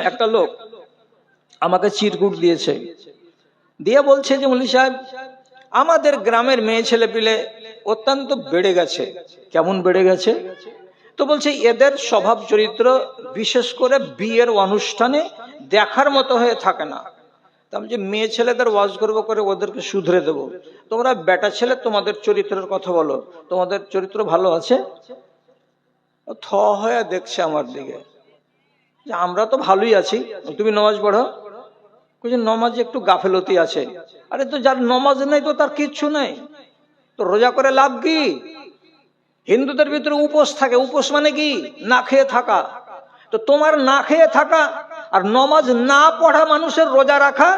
একটা লোক আমাকে চিরকুট দিয়েছে, দিয়ে বলছে যে মৌলভী সাহেব, আমাদের গ্রামের মেয়ে ছেলে পিলে অত্যন্ত বেড়ে গেছে। কেমন বেড়ে গেছে? তো বলছে এদের স্বভাব চরিত্র বিশেষ করে বিয়ের অনুষ্ঠানে দেখার মতো হয়ে থাকে না। আমি যে মেয়ে ছেলেদের ওয়াজ করবো করে ওদেরকে শুধরে দেবো, তোমরা বেটা ছেলে তোমাদের চরিত্রের কথা বলো, তোমাদের চরিত্র ভালো আছে? থ হয়ে দেখছে আমার দিকে যে আমরা তো ভালোই আছি, তুমি নামাজ পড়ো। নমাজে একটু গাফেলতি আছে। আরে তো যার নমাজ নেই তো তার কিচ্ছু নেই, তো রোজা করে লাভ কি? হিন্দুদের ভিতরে উপোস থাকে, উপোস মানে কি? না খেয়ে থাকা। তো তোমার না খেয়ে থাকা আর নমাজ না পড়া মানুষের রোজা রাখা,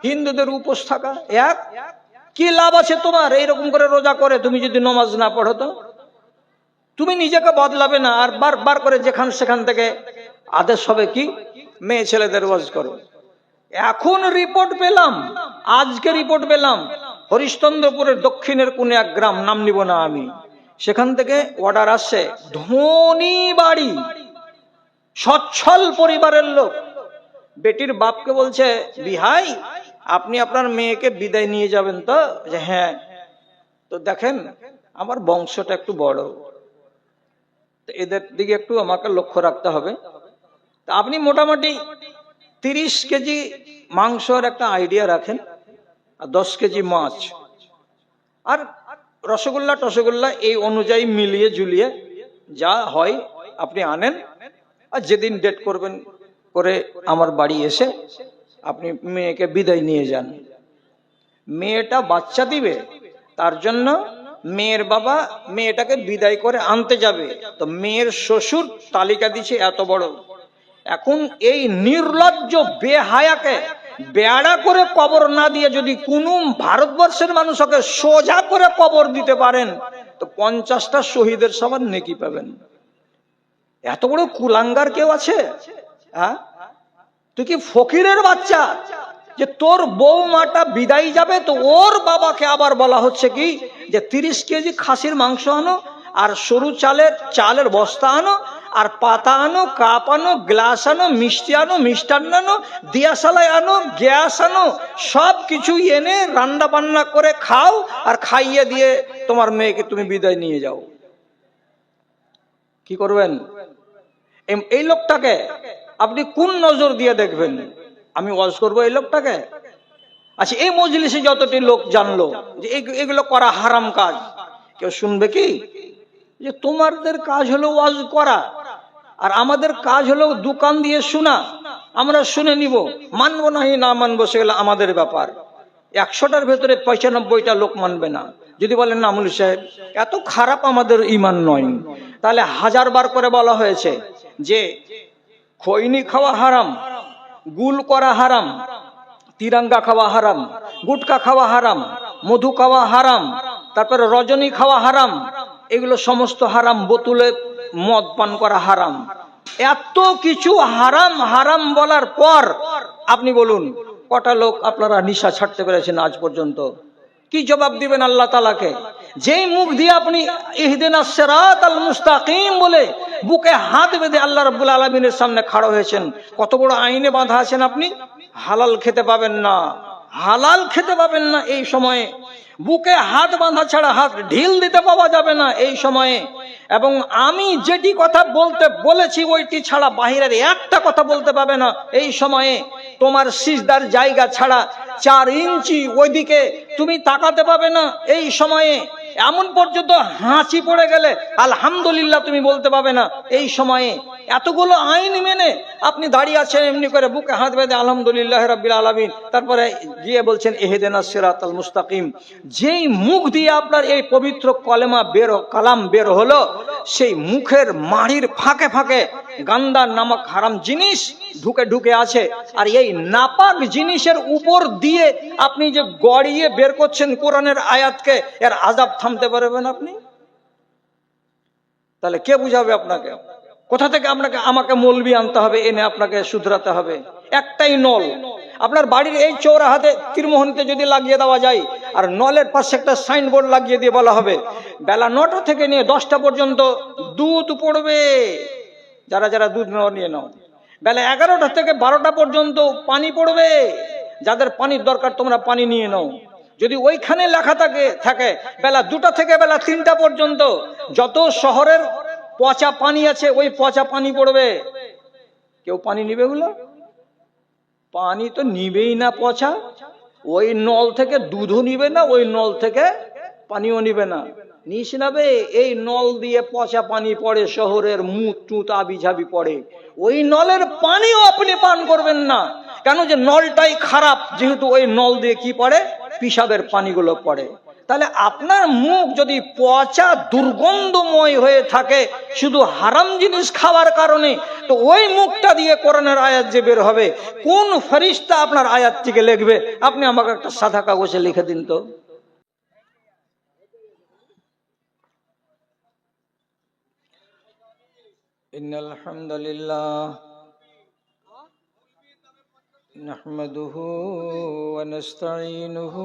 হিন্দুদের উপোস থাকা এক। কি লাভ আছে তোমার এইরকম করে রোজা করে তুমি যদি নমাজ না পড়ো? তো তুমি নিজেকে বদলাবে না, আর বারবার করে যেখান সেখান থেকে আদেশ হবে কি মেয়ে ছেলেদের ওয়াজ করো। এখন রিপোর্ট পেলাম, আজকে রিপোর্ট পেলাম, হরিশ্চন্দ্রপুরের দক্ষিণের কোন এক গ্রাম, নাম নিব না আমি, সেখান থেকে অর্ডার আসছে, ধনী বাড়ি, সচ্ছল পরিবারের লোক, বেটির বাপকে বলছে, বিহাই আপনি আপনার মেয়েকে বিদায় নিয়ে যাবেন তো? যে হ্যাঁ। তো দেখেন আমার বংশটা একটু বড়, তো এদের দিকে একটু আমাকে লক্ষ্য রাখতে হবে। তা আপনি মোটামুটি 30 কেজি মাংসর একটা আইডিয়া রাখেন, আর 10 কেজি মাছ, আর রসগোল্লা এই অনুযায়ী মিলিয়ে ঝুলিয়ে যা হয় আপনি আনেন, আর যেদিন ডেট করবেন করে আমার বাড়ি এসে আপনি মেয়েকে বিদায় নিয়ে যান। মেয়েটা বাচ্চা দিবে, তার জন্য মেয়ের বাবা মেয়েটাকে বিদায় করে আনতে যাবে, তো মেয়ের শ্বশুর তালিকা দিচ্ছে এত বড়। এখন এই নির্লজ্জ বেহায়াকে বেড়া করে কবর না দিয়ে যদি কোন ভারতবর্ষের মানুষকে সোজা করে কবর দিতে পারেন, তো 50টা শহীদের সমান নেকি পাবেন। এত বড় কুলাঙ্গার কেউ আছে? হ্যাঁ, তুই কি ফকিরের বাচ্চা যে তোর বৌমাটা বিদায় যাবে, তো ওর বাবাকে আবার বলা হচ্ছে কি যে 30 কেজি খাসির মাংস আনো, আর সরু চালের বস্তা আনো, আর পাতা আনো, কাপ আনো, গ্লাস আনো, মিষ্টি আনো, মিষ্টান্ন আনো, দিয়াশালাই আনো, গ্যাস আনো, সব কিছু এনে রান্না বান্না করে খাও, আর খাইয়ে দিয়ে তোমার মেয়েকে তুমি বিদায় নিয়ে যাও। কি করবেন? এই লোকটাকে আপনি কোন নজর দিয়ে দেখবেন? আমি ওয়াজ করবো এই লোকটাকে? আচ্ছা, এই মজলিসে যতটি লোক জানলো যে এগুলো করা হারাম কাজ, কেউ শুনবে কি? যে তোমাদের কাজ হলো ওয়াজ করা, আর আমাদের কাজ হলো দোকান দিয়ে শোনা। আমরা শুনে নিব, মানবো নাহি না মানবো সেগুলো আমাদের ব্যাপার। 100টার ভেতরে 95টা লোক মানবে না। যদি বলেন না মৌলভী সাহেব এত খারাপ আমাদের ইমান নয়, তাহলে 1000 বার করে বলা হয়েছে যে খৈনি খাওয়া হারাম, গুল করা হারাম, তিরঙ্গা খাওয়া হারাম, গুটকা খাওয়া হারাম, মধু খাওয়া হারাম, তারপরে রজনী খাওয়া হারাম, এগুলো সমস্ত হারাম, বোতলে মদ পান করা হারাম। এত কিছু হারাম হারাম বলার পর আপনি বলুন কটা লোক আপনারা নিশা ছাড়তে পেরেছেন আজ পর্যন্ত? কি জবাব দিবেন আল্লাহ তাআলাকে? যেই মুখ দিয়ে আপনি ইহদিনাস সিরাতাল মুস্তাকিম বলে বুকে হাত বেঁধে আল্লাহ রাব্বুল আলামিনের সামনে খাড়া হয়েছেন, কত বড় আইনে বাঁধা আছেন আপনি। হালাল খেতে পাবেন না, হালাল খেতে পাবেন না এই সময়ে। বুকে হাত বাঁধা ছাড়া হাত ঢিল দিতে পাওয়া যাবে না এই সময়ে। এবং আমি যেটি কথা বলতে বলেছি ওইটি ছাড়া বাহিরের একটা কথা বলতে পাবে না এই সময়ে। তোমার সিজদার জায়গা ছাড়া 4 ইঞ্চি ওইদিকে তুমি তাকাতে পাবে না এই সময়ে। এমন পর্যন্ত হাঁচি পড়ে গেলে আলহামদুলিল্লাহ তুমি বলতে পাবে না এই সময়ে। এতগুলো আইন মেনে আপনি দাঁড়িয়ে আছেন এমনি করে বুকে হাত বেঁধে আলহামদুলিল্লাহ রাব্বিল আলামিন, তারপরে গিয়ে বলছেন ইহদিনাস সিরাতাল মুস্তাকিম। যেই মুখ দিয়ে আপনার এই পবিত্র কালাম বের হলো, সেই মুখের মাড়ির ফাঁকে ফাঁকে গান্দা নামক হারাম জিনিস ঢুকে আছে। আর এই নাপাক জিনিসের উপর দিয়ে আপনি যে গড়িয়ে বের করছেন কোরআনের আয়াতকে, এর আযাব থামতে পারবেন আপনি? তাহলে কে বুঝাবে আপনাকে? কোথা থেকে আমাকে মৌলবি আনতে হবে, এনে আপনাকে শুধরাতে হবে? একটাই নল আপনার বাড়ির এই চৌরাহাতে তীরমোহনীতে যদি লাগিয়ে দেওয়া যায়, আর নলের পাশে একটা সাইনবোর্ড লাগিয়ে দিয়ে বলা হবে বেলা 9টা থেকে নিয়ে 10টা পর্যন্ত দুধ পড়বে, যারা যারা দুধ নিয়ে নাও। বেলা 11টা থেকে 12টা পর্যন্ত পানি পড়বে, যাদের পানির দরকার তোমরা পানি নিয়ে নাও। যদি ওইখানে লেখা থাকে বেলা 2টা থেকে বেলা 3টা পর্যন্ত যত শহরের পচা পানি আছে ওই পচা পানি পড়বে, কেউ পানি নিবে? গুলো পানি তো নিবেই না পচা। ওই নল থেকে দুধও নিবে না, ওই নল থেকে পানিও নিবে না। নিস নাবে এই নল দিয়ে পচা পানি পড়ে, শহরের মুখ টুত আবি ঝাবি পড়ে, ওই নলের পানিও আপনি পান করবেন না। কেন? যে নলটাই খারাপ, যেহেতু ওই নল দিয়ে কি পড়ে? পিসাবের পানিগুলো পড়ে। তাহলে আপনার মুখ যদি পচা দুর্গন্ধময় হয়ে থাকে শুধু হারাম জিনিস খাওয়ার কারণে, তো ওই মুখটা দিয়ে কোরআনের আয়াত যে বের হবে, কোন ফেরেশতা আপনার আয়াত থেকে লিখবে? আপনি আমাকে একটা সাদা কাগজে লিখে দিন তো। ইন্নাল হামদুলিল্লাহ নাহমাদুহু ওয়া নাস্তাঈনুহু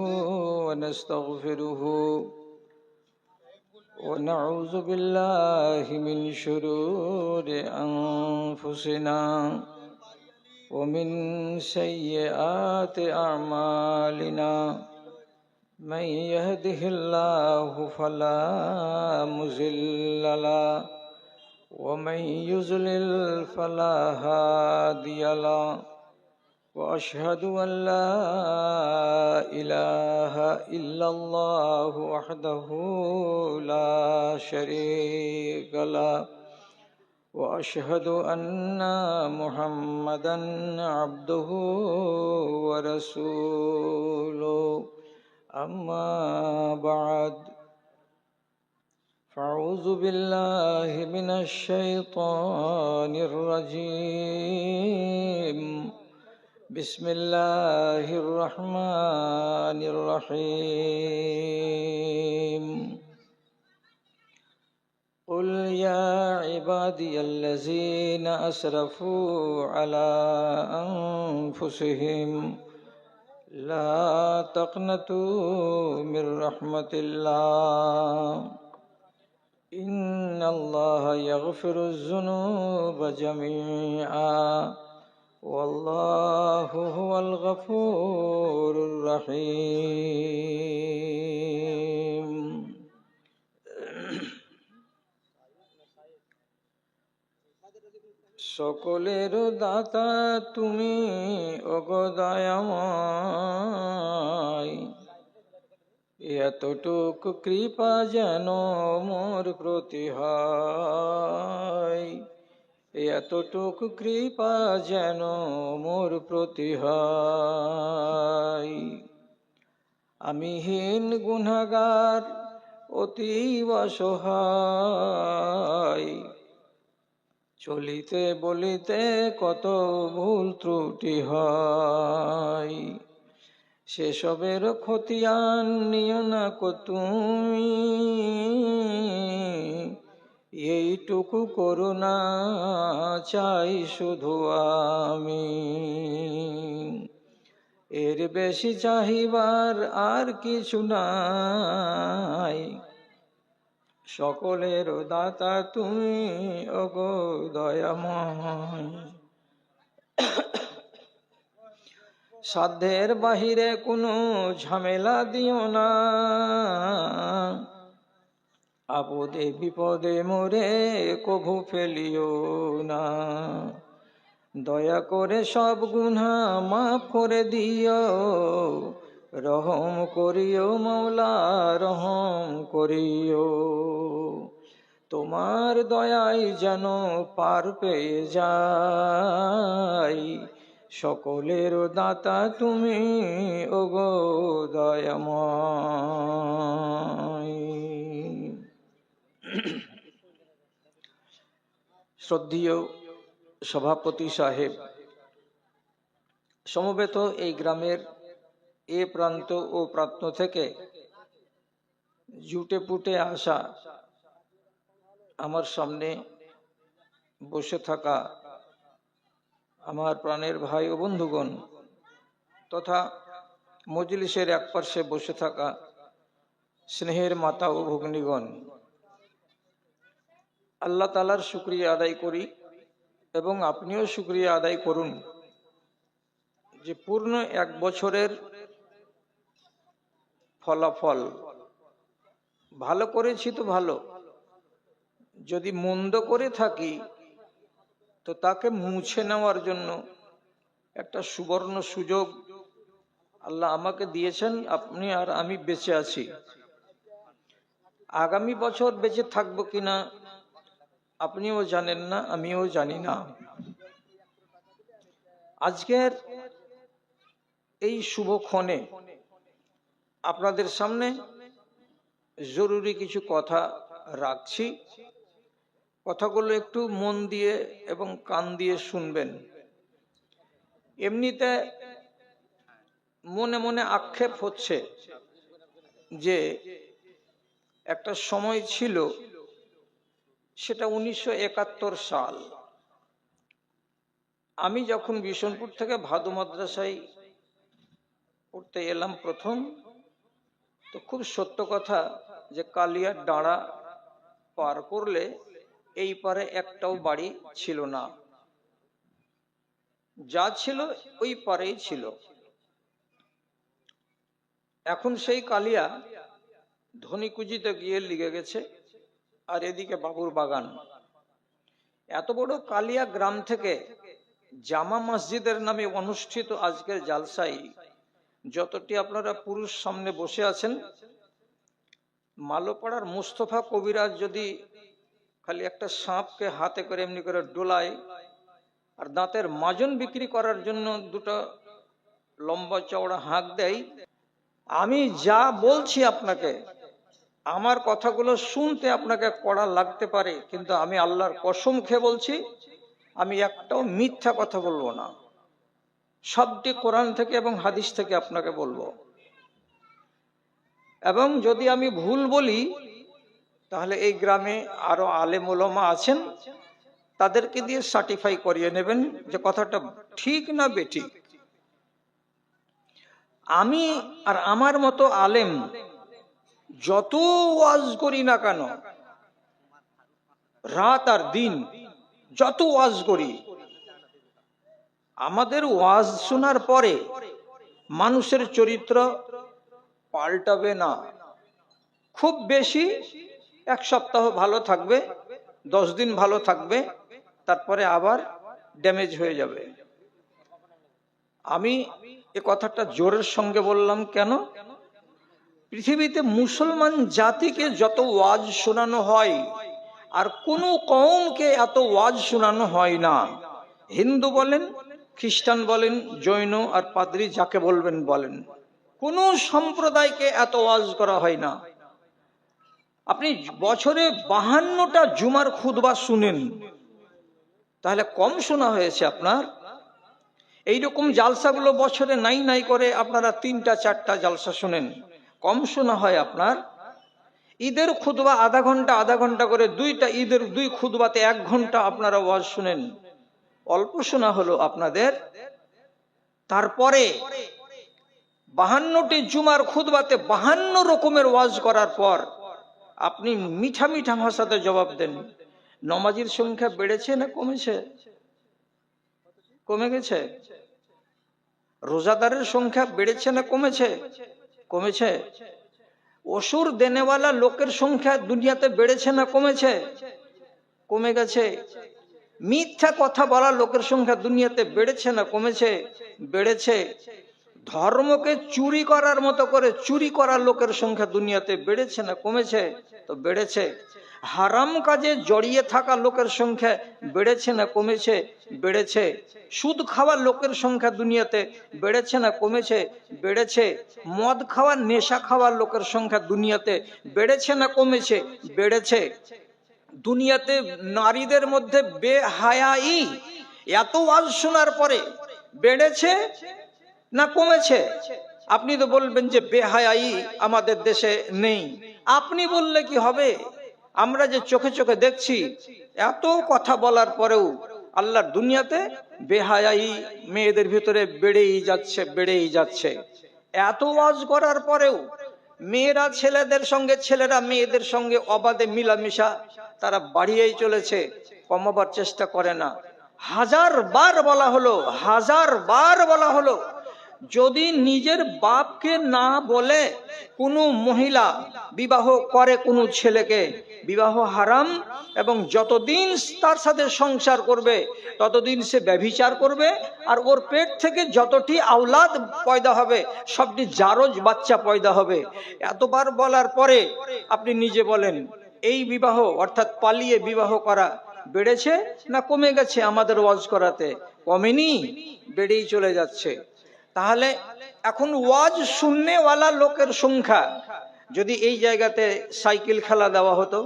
ওয়া নাস্তাগফিরুহু ওয়া নাউযু বিল্লাহি মিন শুরুরি আনফুসিনা ওয়া মিন সাইয়্যাতি আ'মালিনা মান ইয়াহদিহিল্লাহু ফালা মুযিল্লা লাহু ওয়া মান ইউযলিল ফালা হাদিয়া লাহু وأشهد أن لا إله إلا الله وحده لا شريك له وأشهد أن محمدا عبده ورسوله أما بعد فأعوذ بالله من الشيطان الرجيم بسم الله الرحمن الرحيم قل يا عبادي الذين أسرفوا على أنفسهم لا تقنطوا من رحمة الله إن الله يغفر الذنوب جميعا والله هو الغفور الرحيم সকলের দাতা তুমি ওগো দয়াময়, এতটুকু কৃপা যেন মোর প্রতি হয়, এতটুকু কৃপা যেন মোর প্রতি হয়। আমি হীন গুনাহগার অতীব অসহায়, চলিতে বলিতে কত ভুল ত্রুটি হয়, সেসবের খতিয়ান নিও না কো তুমি, এইটুকু করুণা চাই শুধু আমি, এর বেশি চাহিবার আর কিছু নাই। সকলের দাতা তুমি ওগো দয়াময়, সাধ্যের বাহিরে কোনো ঝামেলা দিও না, আপদে বিপদে মোরে কভু ফেলিও না, দয়া করে সব গুনাহ মাফ করে দিও, রহম করিও মাওলা রহম করিও, তোমার দয়ায় যেন পার পেয়ে যাই, সকলের দাতা তুমি ওগো দয়াময়। শ্রদ্ধেয় সভাপতি সাহেব, সমবেত এই গ্রামের এ প্রান্ত ও প্রান্ত থেকে জুটে পুটে আসা আমার সামনে বসে থাকা আমার প্রাণের ভাই ও বন্ধুগণ, তথা মজলিসের এক পার্শ্বে বসে থাকা স্নেহের মাতা ও ভগ্নীগণ, আল্লাহ তাআলার শুকরিয়া আদায় করি এবং আপনিও শুকরিয়া আদায় করুন যে পূর্ণ 1 বছরের ফলাফল ভালো করেছি তো ভালো, যদি মন্দ করে থাকি তো তাকে মুছে নেওয়ার জন্য একটা সুবর্ণ সুযোগ আল্লাহ আমাকে দিয়েছেন। আপনি আর আমি বেঁচে আছি। আগামী বছর বেঁচে থাকবো কিনা আপনিও জানেন না, আমিও জানি না। আজকের এই শুভক্ষণে আপনাদের সামনে জরুরি কিছু কথা রাখছি। কথাগুলো একটু মন দিয়ে এবং কান দিয়ে শুনবেন। এমনিতে মনে মনে আক্ষেপ হচ্ছে যে একটা সময় ছিল, সেটা 1971 সাল। আমি যখন বিশনপুর থেকে ভাদু মাদ্রাসায় পড়তে এলাম প্রথম, তো খুব সত্য কথা যে কালিয়ার ডাঁড়া পার করলে এই পারে একটাও বাড়ি ছিল না, যা ছিল ওই পারেই ছিল। এখন সেই কালিয়া ধনিকুজিতে গিয়ে লিগে গেছে, আর এদিকে বাবুর বাগান। এত বড় কালিয়া গ্রাম থেকে জামা মসজিদের নামে অনুষ্ঠিত আজকের জালসাই, যতটি আপনারা পুরুষ সামনে বসে আছেন, মালোপাড়ার মুস্তফা কবিরাজ যদি খালি একটা সাপকে হাতে করে এমনি করে ডোলায় আর দাঁতের মাজন বিক্রি করার জন্য দুটো লম্বা চওড়া হাঁক দেয়, আমি যা বলছি আপনাকে, আমার কথাগুলো শুনতে আপনাকে কড়া লাগতে পারে, কিন্তু আমি আল্লাহর কসম খেয়ে বলছি, আমি একটাও মিথ্যা কথা বলবো না। সবটি কোরআন থেকে এবং হাদিস থেকে আপনাকে বলবো। এবং যদি আমি ভুল বলি তাহলে এই গ্রামে আরো আলেম ওলামা আছেন, তাদেরকে দিয়ে সার্টিফাই করিয়ে নেবেন যে কথাটা ঠিক না বেঠিক। আমি আর আমার মতো আলেম যত ওয়াজ করি না কেন, রাত আর দিন যত ওয়াজ করি, আমাদের ওয়াজ শোনার পরে মানুষের চরিত্র পাল্টাবে না। খুব বেশি 1 সপ্তাহ ভালো থাকবে, 10 দিন ভালো থাকবে, তারপরে আবার ড্যামেজ হয়ে যাবে। আমি এ কথাটা জোরের সঙ্গে বললাম কেন? পৃথিবীতে মুসলমান জাতিকে যত ওয়াজ শোনানো হয়, আর কোনো কওমকে এত ওয়াজ শোনানো হয় না। হিন্দু বলেন, খ্রিস্টান বলেন, জৈন আর পাদ্রী, যাকে বলবেন বলেন, কোন সম্প্রদায়কে এত ওয়াজ করা হয় না। আপনি বছরে 52টা জুমার খুতবা শুনেন, তাহলে কম শোনা হয়েছে আপনার? এইরকম জালসাগুলো বছরে নাই নাই করে আপনারা 3টা 4টা জালসা শুনেন, কম শোনা হয় আপনার? ঈদের খুতবা আধা ঘন্টা করে, 2টা ঈদের 2 খুতবাতে 1 ঘন্টা আপনারা ওয়াজ শুনেন, অল্প শোনা হলো আপনাদের। তারপরে 52টি জুমার খুতবাতে 52 রকমের ওয়াজ করার পর আপনি মিঠা মিঠা ভাষাতে জবাব দেন, নমাজির সংখ্যা বেড়েছে না কমেছে? কমে গেছে। রোজাদারের সংখ্যা বেড়েছে না কমেছে? কমেছে। ওষুধ দেনেওয়ালা লোকের সংখ্যা দুনিয়াতে বেড়েছে না কমেছে? কমে গেছে। মিথ্যা কথা বলা লোকের সংখ্যা দুনিয়াতে বেড়েছে না কমেছে? বেড়েছে। ধর্মকে চুরি করার মতো করে চুরি করার লোকের সংখ্যা দুনিয়াতে বেড়েছে না কমেছে? তো বেড়েছে। হারাম কাজে জড়িয়ে থাকা লোকের সংখ্যা বেড়েছে না কমেছে? বেড়েছে। সুদ খাওয়ার লোকের সংখ্যা দুনিয়াতে বেড়েছে না কমেছে? বেড়েছে। মদ খাওয়ার, নেশা খাওয়ার লোকের সংখ্যা দুনিয়াতে বেড়েছে না কমেছে? বেড়েছে। দুনিয়াতে নারীদের মধ্যে বেহায়াই এত ওয়াজ শোনার পরে বেড়েছে না কমেছে? আপনি তো বলবেন যে বেহায়াই আমাদের দেশে নেই। আপনি বললে কি হবে? আমরা যে চোখে চোখে দেখছি, এত কথা বলার পরেও আল্লাহর দুনিয়াতে বেহায়াই মেয়েদের ভিতরে বেড়েই যাচ্ছে, বেড়েই যাচ্ছে। এত ওয়াজ করার পরেও মেয়েরা ছেলেদের সঙ্গে, ছেলেরা মেয়েদের সঙ্গে অবাধে মিলামিশা তারা বাড়িয়েই চলেছে, কমাবার চেষ্টা করে না। হাজার বার বলা হলো, হাজার বার বলা হলো, যদি নিজের বাপকে না বলে কোনো মহিলা বিবাহ করে কোনো ছেলেকে, বিবাহ হারাম, এবং যতদিন তার সাথে সংসার করবে ততদিন সে ব্যভিচার করবে, আর ওর পেট থেকে যতটি আওলাদ পয়দা হবে সবটি জারজ বাচ্চা পয়দা হবে। এতবার বলার পরে আপনি নিজে বলেন, এই বিবাহ অর্থাৎ পালিয়ে বিবাহ করা বেড়েছে না কমে গেছে? আমাদের ওয়াজ করাতে কমেনি, বেড়েই চলে যাচ্ছে। তাহলে এখন ওয়াজ শুননেওয়ালা লোকের সংখ্যা, যদি এই জায়গাতে সাইকেল খেলা দেওয়া হতো,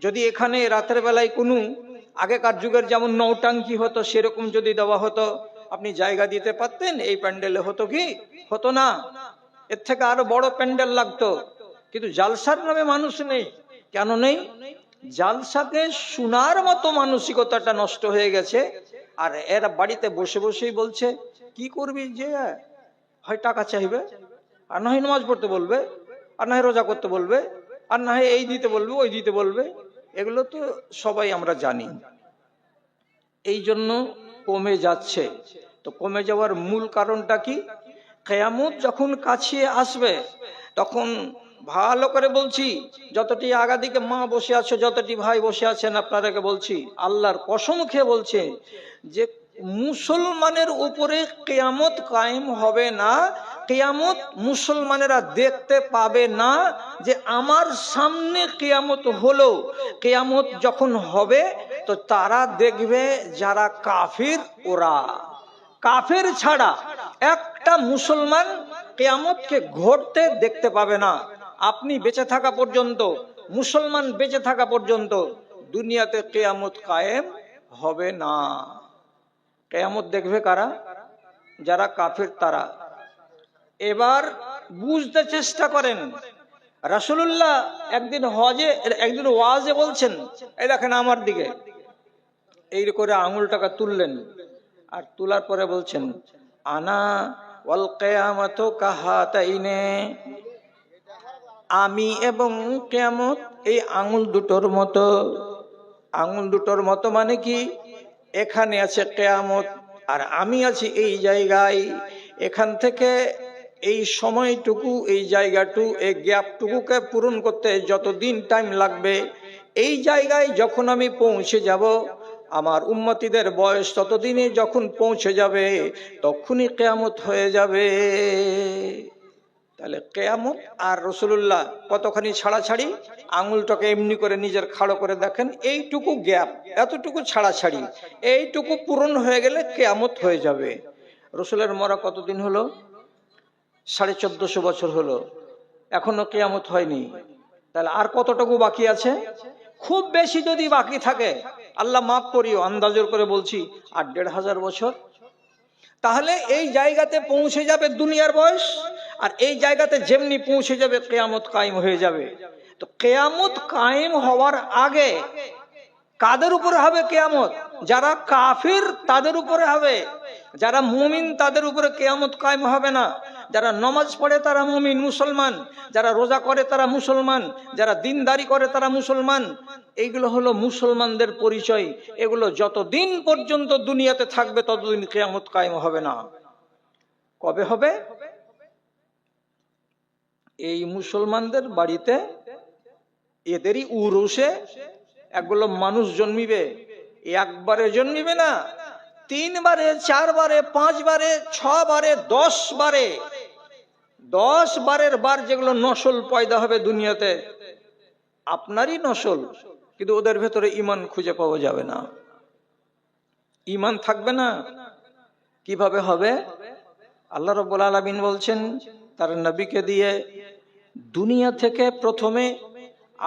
যদি এখানে রাতের বেলায় কোনো আগেকার যুগের যেমন নৌটাঙ্কি হতো সেরকম যদি দেওয়া হতো, আপনি জায়গা দিতে পারতেন? এই প্যান্ডেলে হতো কি? হতো না। এর থেকে আরো বড় প্যান্ডেল লাগতো। কিন্তু জালসার নামে মানুষ নেই। কেন নেই? জালসাকে শোনার মতো মানসিকতাটা নষ্ট হয়ে গেছে। আর এরা বাড়িতে বসে বসেই বলছে, কি করবি, যে হয় টাকা চাইবে, আর না হয় নামাজ পড়তে বলবে, আর না হয় রোজা করতে বলবে, আর না হয় এই দিতে বলবে, ওই দিতে বলবে। এগুলো তো সবাই আমরা জানি। এই জন্য কমে যাচ্ছে। তো কমে যাওয়ার মূল কারণটা কি? কিয়ামত যখন কাছে আসবে তখন ভালো করে বলছি, যতটি আগাদিকে মা বসে আছো, যতটি ভাই বসে আছেন, আপনাদেরকে বলছি, আল্লাহর কসম খেয়ে বলছে যে মুসলমানের উপরে কিয়ামত কায়েম হবে না। কিয়ামত মুসলমানেরা দেখতে পাবে না যে আমার সামনে কিয়ামত হলো। কিয়ামত যখন হবে তো তারা দেখবে যারা কাফির, ওরা কাফের ছাড়া একটা মুসলমান কিয়ামতকে ঘটতে দেখতে পাবে না। আপনি বেঁচে থাকা পর্যন্ত, মুসলমান বেঁচে থাকা পর্যন্ত দুনিয়াতে কিয়ামত কায়েম হবে না। কিয়ামত দেখবে কারা? যারা কাফের তারা। এবার বুঝতে চেষ্টা করেন, রাসূলুল্লাহ একদিন ওয়াজে বলছেন, এই দেখেন আমার দিকে, এই করে আঙুলটাকে তুললেন, আর তোলার পরে বলছেন, আনা ওয়াল কিয়ামাতু কাহাতাইনে, আমি এবং কিয়ামত এই আঙুল দুটোর মতো। আঙুল দুটোর মতো মানে কি? এখানে আছে কিয়ামত আর আমি আছি এই জায়গায়। এখান থেকে এই সময়টুকু, এই জায়গাটুকু, এই গ্যাপটুকুকে পূরণ করতে যতদিন টাইম লাগবে, এই জায়গায় যখন আমি পৌঁছে যাব, আমার উম্মতিদের বয়স ততদিনে যখন পৌঁছে যাবে তখনই কিয়ামত হয়ে যাবে। তাহলে কিয়ামত আর রাসূলুল্লাহ কতখানি ছাড়াছাড়ি? আঙুলটাকে এমনি করে নিজের খাড়ো করে দেখেন, এইটুকু গ্যাপ, এতটুকু ছাড়াছাড়ি, এইটুকু পূরণ হয়ে গেলে কিয়ামত হয়ে যাবে। রাসূলের মরা কতদিন হলো? 1450 বছর হলো, এখনো কিয়ামত হয়নি। তাহলে আর কতটুকু বাকি আছে? খুব বেশি যদি বাকি থাকে, আল্লাহ মাফ করিও, আন্দাজের করে বলছি, 8,500 বছর। তাহলে এই জায়গাতে পৌঁছে যাবে দুনিয়ার বয়স, আর এই জায়গাতে যেমনি পৌঁছে যাবে কিয়ামত কায়েম হয়ে যাবে। তো কিয়ামত কায়েম হওয়ার আগে কাদের উপরে হবে কিয়ামত? যারা কাফির তাদের উপরে হবে। যারা মুমিন তাদের উপরে কিয়ামত কায়েম হবে না। যারা নামাজ পড়ে তারা মুমিন, মুসলমান। যারা রোজা করে তারা মুসলমান। যারা দিনদারি করে তারা মুসলমান। এইগুলো হলো মুসলমানদের পরিচয়। এগুলো যতদিন পর্যন্ত দুনিয়াতে থাকবে ততদিন কিয়ামত কায়েম হবে না। কবে হবে? এই মুসলমানদের বাড়িতে এদেরই উরুসে একগুলো মানুষ জন্মিবে। একবারে জন্মিবে না, 3 বারে, 4 বারে, 5 বারে, 6 বারে, 10 বারে। 10 বারের বার যেগুলো নসল পয়দা হবে দুনিয়াতে, আপনারই নসল, কিন্তু ওদের ভেতরে ঈমান খুঁজে পাওয়া যাবে না। ঈমান থাকবে না। কিভাবে হবে? আল্লাহ রাব্বুল আলামিন বলছেন তার নবীকে দিয়ে, দুনিয়া থেকে প্রথমে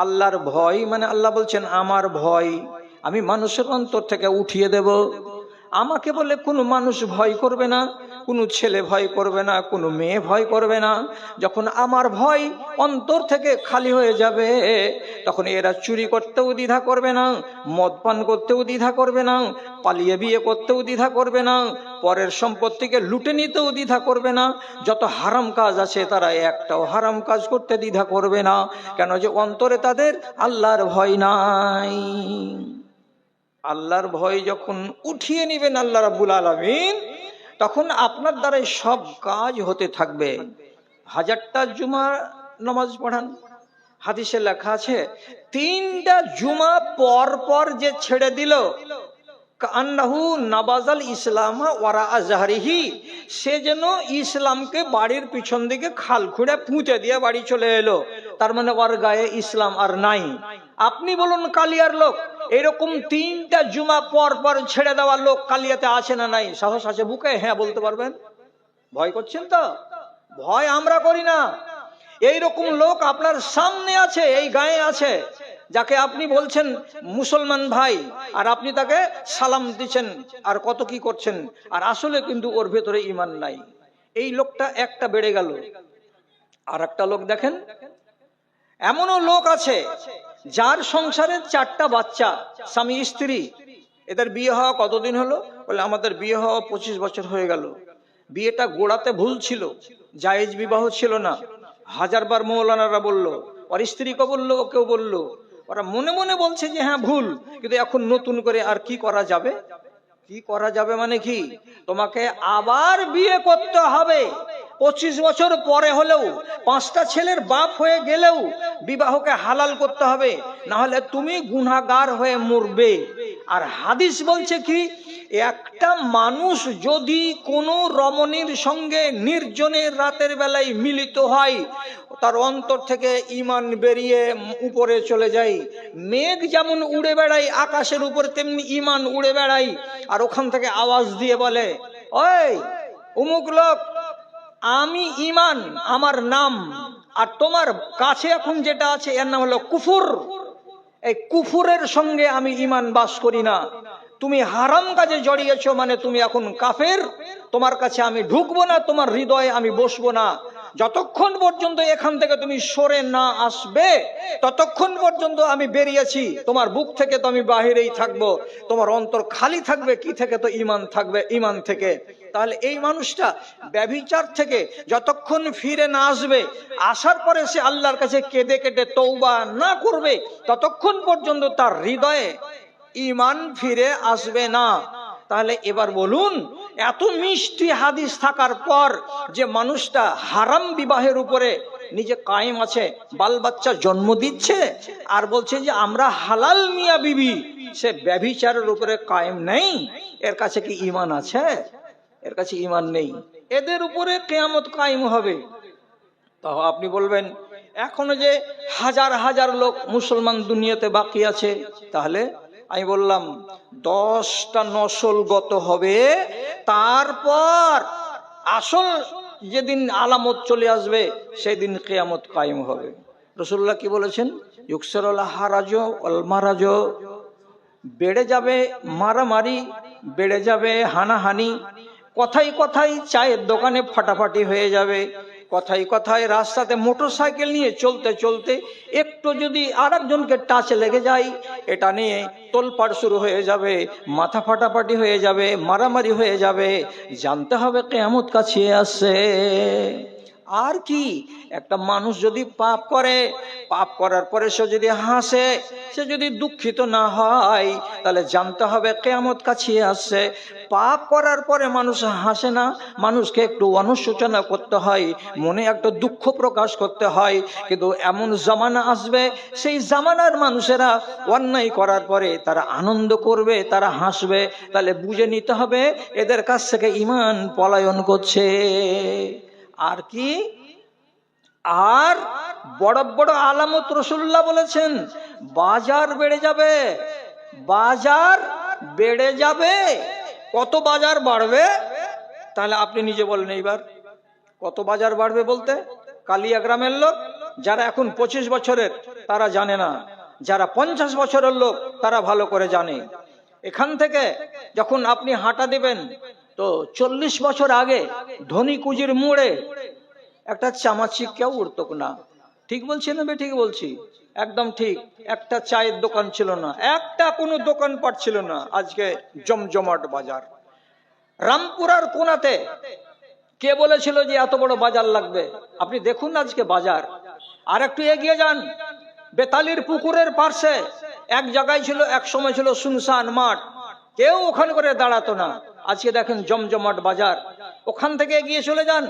আল্লাহর ভয়, মানে আল্লাহ বলছেন আমার ভয় আমি মানুষের অন্তর থেকে উঠিয়ে দেব। আমাকে বলে কোনো মানুষ ভয় করবে না, কোনো ছেলে ভয় করবে না, কোনো মেয়ে ভয় করবে না। যখন আমার ভয় অন্তর থেকে খালি হয়ে যাবে, তখন এরা চুরি করতেও দ্বিধা করবে না, মদ পান করতেও দ্বিধা করবে না, পালিয়ে বিয়ে করতেও দ্বিধা করবে না, পরের সম্পত্তিকে লুটে নিতেও দ্বিধা করবে না। যত হারাম কাজ আছে তারা একটাও হারাম কাজ করতে দ্বিধা করবে না। কেন? যে অন্তরে তাদের আল্লাহর ভয় নাই। আল্লাহর ভয় যখন উঠিয়ে নেবেন আল্লাহ রাব্বুল আলামিন, তখন আপনার দ্বারাই সব কাজ হতে থাকবে। 1000টা জুমা নামাজ পড়ান, হাদিসে লেখা আছে 3টা জুমা পর পর যে ছেড়ে দিল, কান্নাহু নাবাজাল ইসলাম ওয়ারা আজহারিহি, সে যেন ইসলামকে বাড়ির পিছন দিকে খাল খুঁড়ে পুঁতে দিয়ে বাড়ি চলে এলো। তার মানে ওর গায়ে ইসলাম আর নাই। আপনি বলুন কালিয়ার লোক, এরকম 3টা জুমা পর পর ছেড়ে দেওয়া লোক কালিয়াতে আছে না নাই? সাহস আছে বুকে? হ্যাঁ বলতে পারবেন? ভয় করছেন তো? ভয় আমরা করি না। এইরকম লোক আপনার সামনে আছে, এই গায়ে আছে, যাকে আপনি বলছেন মুসলমান ভাই, আর আপনি তাকে সালাম দিচ্ছেন আর কত কি করছেন, আর আসলে কিন্তু ওর ভেতরে ঈমান নাই। এই লোকটা একটা বেড়ে গেল। আর একটা লোক দেখেন, এমনও লোক আছে যার সংসারে 4টা বাচ্চা, স্বামী স্ত্রী, এদের বিয়ে হওয়া কতদিন হলো? বলে আমাদের বিয়ে হওয়া 25 বছর হয়ে গেল। বিয়েটা গোড়াতে ভুল ছিল, জায়েজ বিবাহ ছিল না। 1000বার মৌলানারা বললো, আর স্ত্রীকে বললো, কেউ বললো, ওরা মনে মনে বলছে যে হ্যাঁ ভুল, কিন্তু এখন নতুন করে আর কি করা যাবে? কি করা যাবে মানে কি? তোমাকে আবার বিয়ে করতে হবে। 25 বছর পরে হলেও, 5টা ছেলের বাপ হয়ে গেলেও বিবাহকে হালাল করতে হবে, না হলে তুমি গুনাহগার হয়ে মরবে। আর হাদিস বলছে কি, একটা মানুষ যদি কোনো রমণীর সঙ্গে নির্জনের রাতের বেলায় মিলিত হয়, তার অন্তর থেকে ঈমান বেরিয়ে উপরে চলে যায়। মেঘ যেমন উড়ে বেড়ায় আকাশের উপর, তেমনি ঈমান উড়ে বেড়ায়। আর ওখান থেকে আওয়াজ দিয়ে বলে, ওই অমুক লোক, আমি ঈমান, আমার নাম, আর তোমার কাছে এখন যেটা আছে এর নাম হলো কুফর। এই কুফরের সঙ্গে আমি ঈমান বাস করি না। তুমি হারাম কাজে জড়িয়েছো মানে তুমি এখন কাফের। তোমার কাছে আমি ঢুকবো না, তোমার হৃদয়ে আমি বসবো না। যতক্ষণ পর্যন্ত এখান থেকে তুমি সরে না আসবে, ততক্ষণ পর্যন্ত আমি বেরিয়েছি। তোমার বুক থেকে তো আমি বাহিরেই থাকবো। তোমার অন্তর খালি থাকবে কি থেকে? তো ঈমান থাকবে, ঈমান থেকে। তাহলে এই মানুষটা ব্যভিচার থেকে যতক্ষণ ফিরে না আসবে, আসার পরে সে আল্লাহর কাছে কেঁদে কেটে তওবা না করবে, ততক্ষণ পর্যন্ত তার হৃদয়ে ঈমান ফিরে আসবে না। তাহলে এবার বলুন, এত মিষ্টি হাদিস থাকার পর যে মানুষটা হারাম বিবাহের উপরে নিজে কায়েম আছে, বাল বাচ্চা জন্ম দিচ্ছে, আর বলছে যে আমরা হালাল মিয়া বিবি, সে ব্যভিচারের উপরে কায়েম নেই, এর কাছে কি ঈমান আছে? এর কাছে ঈমান নেই। এদের উপরে কিয়ামত কায়েম হবে। তো আপনি বলবেন এখনো যে হাজার হাজার লোক মুসলমান দুনিয়াতে বাকি আছে, তাহলে আমি বললাম 10টা নসলগত হবে, তারপর আসল যেদিন আলামত চলে আসবে সেদিন কিয়ামত কায়েম হবে। রাসূলুল্লাহ কি বলেছেন? ইউকসারুল হারাজ ওয়াল মারাজ, বেড়ে যাবে মারামারি, বেড়ে যাবে হানাহানি, কথাই কথাই চায়ের দোকানে ফাটাফাটি হয়ে যাবে, কথাই কথায় রাস্তাতে মোটরসাইকেল নিয়ে চলতে চলতে একটু যদি আরেকজনকে টাচ লেগে যায়, এটা নিয়ে তোলপাড় শুরু হয়ে যাবে, মাথা ফাটাফাটি হয়ে যাবে, মারামারি হয়ে যাবে। জানতে হবে কিয়ামত কাছে আসছে। আর কি, একটা মানুষ যদি পাপ করে, পাপ করার পরে সে যদি হাসে, সে যদি দুঃখিত না হয়, তাহলে জানতে হবে কিয়ামত কাছে আসছে। পাপ করার পরে মানুষ হাসে না, মানুষকে একটু অনুশোচনা করতে হয়, মনে একটা দুঃখ প্রকাশ করতে হয়। কিন্তু এমন জামানা আসবে, সেই জামানার মানুষেরা অন্যায় করার পরে তারা আনন্দ করবে, তারা হাসবে। তাহলে বুঝে নিতে হবে এদের কাছ থেকে ঈমান পলায়ন করছে। আর কি, আর বড় বড় আলামত রাসূলুল্লাহ বলেছেন, বাজার বেড়ে যাবে, বাজার বেড়ে যাবে। কত বাজার বাড়বে? তাহলে আপনি নিজে বলেন এইবার, কত বাজার বাড়বে বলতে? কালিয়া গ্রামের লোক যারা এখন 25 বছরের তারা জানে না, যারা 50 বছরের লোক তারা ভালো করে জানে। এখান থেকে যখন আপনি হাঁটা দিবেন, তো 40 বছর আগে ধনী কুজির মোড়ে একটা চামাচি কেউ উঠত না। ঠিক বলছি না? ঠিক বলছি, একদম ঠিক। একটা চায়ের দোকান ছিল না, একটা কোনো দোকানপাট ছিল না। আজকে জমজমাট বাজার। রামপুরার কোনাতে কে বলেছিল যে এত বড় বাজার লাগবে? আপনি দেখুন আজকে বাজার। আর একটু এগিয়ে যান, বেতালির পুকুরের পাশে এক জায়গায় ছিল, এক সময় ছিল শুনশান মাঠ, কেউ ওখানে করে দাঁড়াতো না। আজকে দেখেন জমজমাট বাজার। ওখান থেকে এগিয়ে চলে যান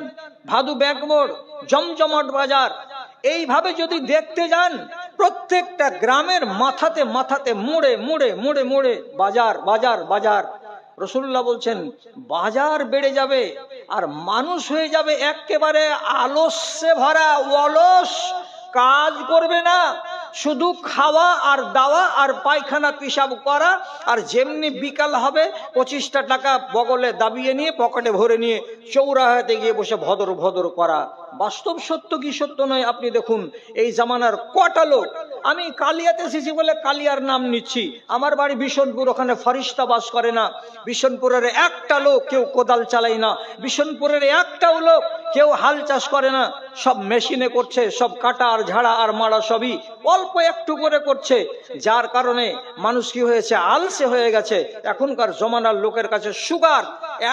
ভাদু ব্যাকবোর্ড, জমজমাট বাজার। এইভাবে যদি দেখতে যান, প্রত্যেকটা গ্রামের মাথাতে মাথাতে মোড়ে মোড়ে মোড়ে মোড়ে বাজার বাজার বাজার। রাসূলুল্লাহ বলছেন বাজার বেড়ে যাবে আর মানুষ হয়ে যাবে একেবারে আলস্যে ভরা, অলস, কাজ করবে না, শুধু খাওয়া আর দাওয়া আর পায়খানা পিসাব করা। আর যেমনি বিকাল হবে 25টা টাকা বগলে দাবিয়ে নিয়ে পকেটে ভরে নিয়ে চৌরাহাতে গিয়ে বসে ভদর ভদর করা। বাস্তব সত্য কি সত্য নয় আপনি দেখুন। এই জামানার কটা লোক, আমি কালিয়াতে এসেছি বলে কালিয়ার নাম নিচ্ছি, আমার বাড়ি বিশনপুর, ওখানে ফরিস্তা বাস করে না। বিশনপুরের একটা লোক কেউ কোদাল চালায় না, বিশনপুরের একটাও লোক কেউ হাল চাষ করে না, সব মেশিনে করছে, সব কাটা আর ঝাড়া আর মারা সবই অল্প একটু করে করছে। যার কারণে মানুষ কি হয়েছে, আলসে হয়ে গেছে। এখনকার জমানার লোকের কাছে সুগার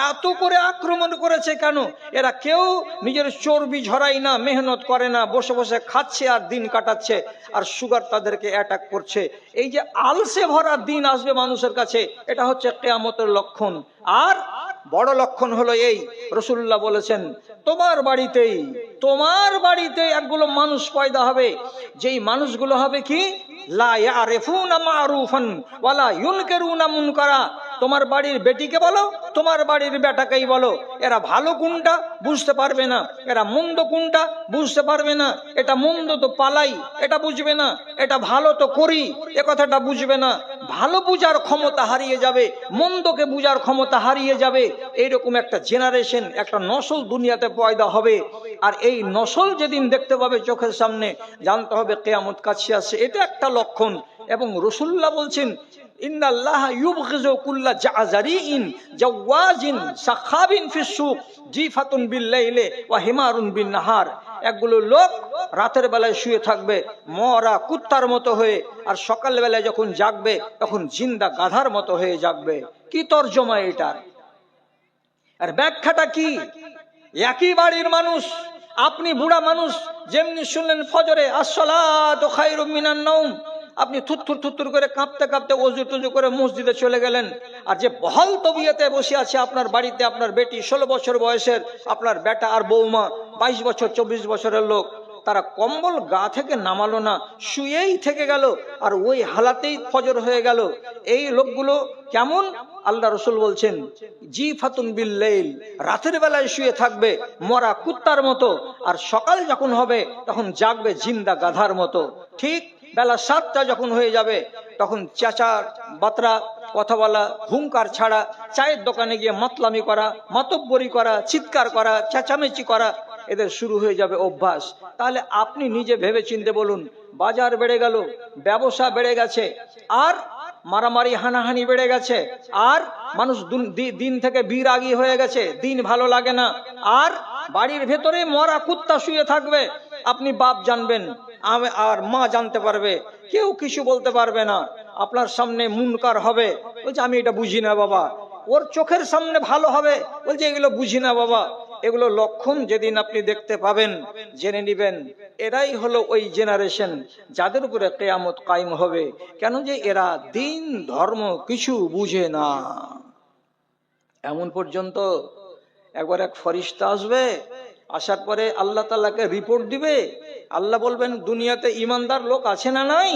এত করে আক্রমণ করেছে কেন? এরা কেউ নিজের চর্বি ঝরাই না, মেহনত করে না, বসে বসে খাচ্ছে আর দিন কাটাচ্ছে, আর সুগার তাদেরকে অ্যাটাক করছে। এই যে আলসে ভরা দিন আসবে মানুষের কাছে, এটা হচ্ছে কিয়ামতের লক্ষণ। আর বড় লক্ষণ হলো এই, রাসূলুল্লাহ বলেছেন তোমার বাড়িতেই একগুলো মানুষ পয়দা হবে, যেই মানুষগুলো হবে কি, লা ইয়ারিফুনা মারুফান ওয়ালা ইউনকিরুনা মুনকারা। তোমার বাড়ির বেটিকে বলো, তোমার বাড়ির বেটাকেই বলো, এরা ভালো কোনটা বুঝতে পারবে না, এরা মন্দ কোনটা বুঝতে পারবে না। এটা মন্দ তো পালাই, এটা বুঝবে না, এটা ভালো তো করি, এ কথাটা বুঝবে না। ভালো বুঝার ক্ষমতা হারিয়ে যাবে, মন্দকে বুঝার ক্ষমতা হারিয়ে যাবে। এইরকম একটা জেনারেশন, একটা নসল দুনিয়াতে পয়দা হবে। আর এই নসল যেদিন দেখতে পাবে চোখের সামনে, জানতে হবে কিয়ামত কাছে আসছে। এটা একটা লক্ষণ। এবং রাসূলুল্লাহ বলছেন ইন্নাল্লাহা ইউবগিযু কুল্লা জাযারিন জাওয়াজিন সাখাবিন ফিস সুক জিফাতুন বিল লাইলি ওয়া হিমারুন বিন নাহার। একগুলো লোক রাতের বেলায় শুয়ে থাকবে মরা কুত্তার মতো হয়ে, আর সকাল বেলায় যখন জাগবে তখন জিন্দা গাধার মতো হয়ে জাগবে। কি তরজমা এটার? আর ব্যাখ্যাটা কি? একই বাড়ির মানুষ, আপনি বুড়া মানুষ, যেমনি শুনলেন ফজরে আসসালাতু খায়রুম মিনান নাওম, আপনি থুত্তুর থুত্তুর করে কাঁপতে কাঁপতে অজু টজু করে মসজিদে চলে গেলেন। আর যে বহাল তবিয়তে বসে আছে আপনার বাড়িতে, আপনার বেটি 16 বছর বয়সের, আপনার বেটা আর বৌমা 22 বছর 24 বছরের লোক, তারা কম্বল গা থেকে নামালো না, শুয়েই থেকে গেল, আর ওই হালাতেই ফজর হয়ে গেল। এই লোকগুলো কেমন? আল্লাহ রাসূল বলছেন জিফাতুন বিল লাইল, রাতের বেলায় শুয়ে থাকবে মরা কুত্তার মতো, আর সকাল যখন হবে তখন জাগবে জিন্দা গাধার মতো। ঠিক বেলা 7টা যখন হয়ে যাবে তখন চেঁচা বাতরা কথা বলা, হুঙ্কার ছাড়া, চায়ের দোকানে গিয়ে মাতলামি করা, মাতব্বরি করা, চিৎকার করা, চেঁচামেচি করা, এদের শুরু হয়ে যাবে অভ্যাস। তাহলে আপনি নিজে ভেবে চিন্তে বলুন, বাজার বেড়ে গেল, ব্যবসা বেড়ে গেছে, আর মারামারি হানাহানি বেড়ে গেছে, আর মানুষ দিন থেকে বিরাগী হয়ে গেছে, দিন ভালো লাগে না, আর বাড়ির ভেতরে মরা কুত্তা শুয়ে থাকবে। আপনি বাপ জানবেন আর মা জানতে পারবে, কেউ কিছু বলতে পারবে না। আপনার সামনে মুনকার হবে, বলছে আমি এটা বুঝি না বাবা। ওর চোখের সামনে ভালো হবে, বলছে এগুলো বুঝি না বাবা। এগুলো লক্ষণ যেদিন আপনি দেখতে পাবেন, জেনে নিবেন এরাই হলো ওই জেনারেশন যাদের উপরে কিয়ামত কায়েম হবে। কেন? যে এরা দিন ধর্ম কিছু বুঝে না। এমন পর্যন্ত একবার এক ফেরেশতা আসবে, আসার পরে আল্লাহ তাআলাকে রিপোর্ট দিবে। আল্লাহ বলবেন দুনিয়াতে ইমানদার লোক আছে না নাই?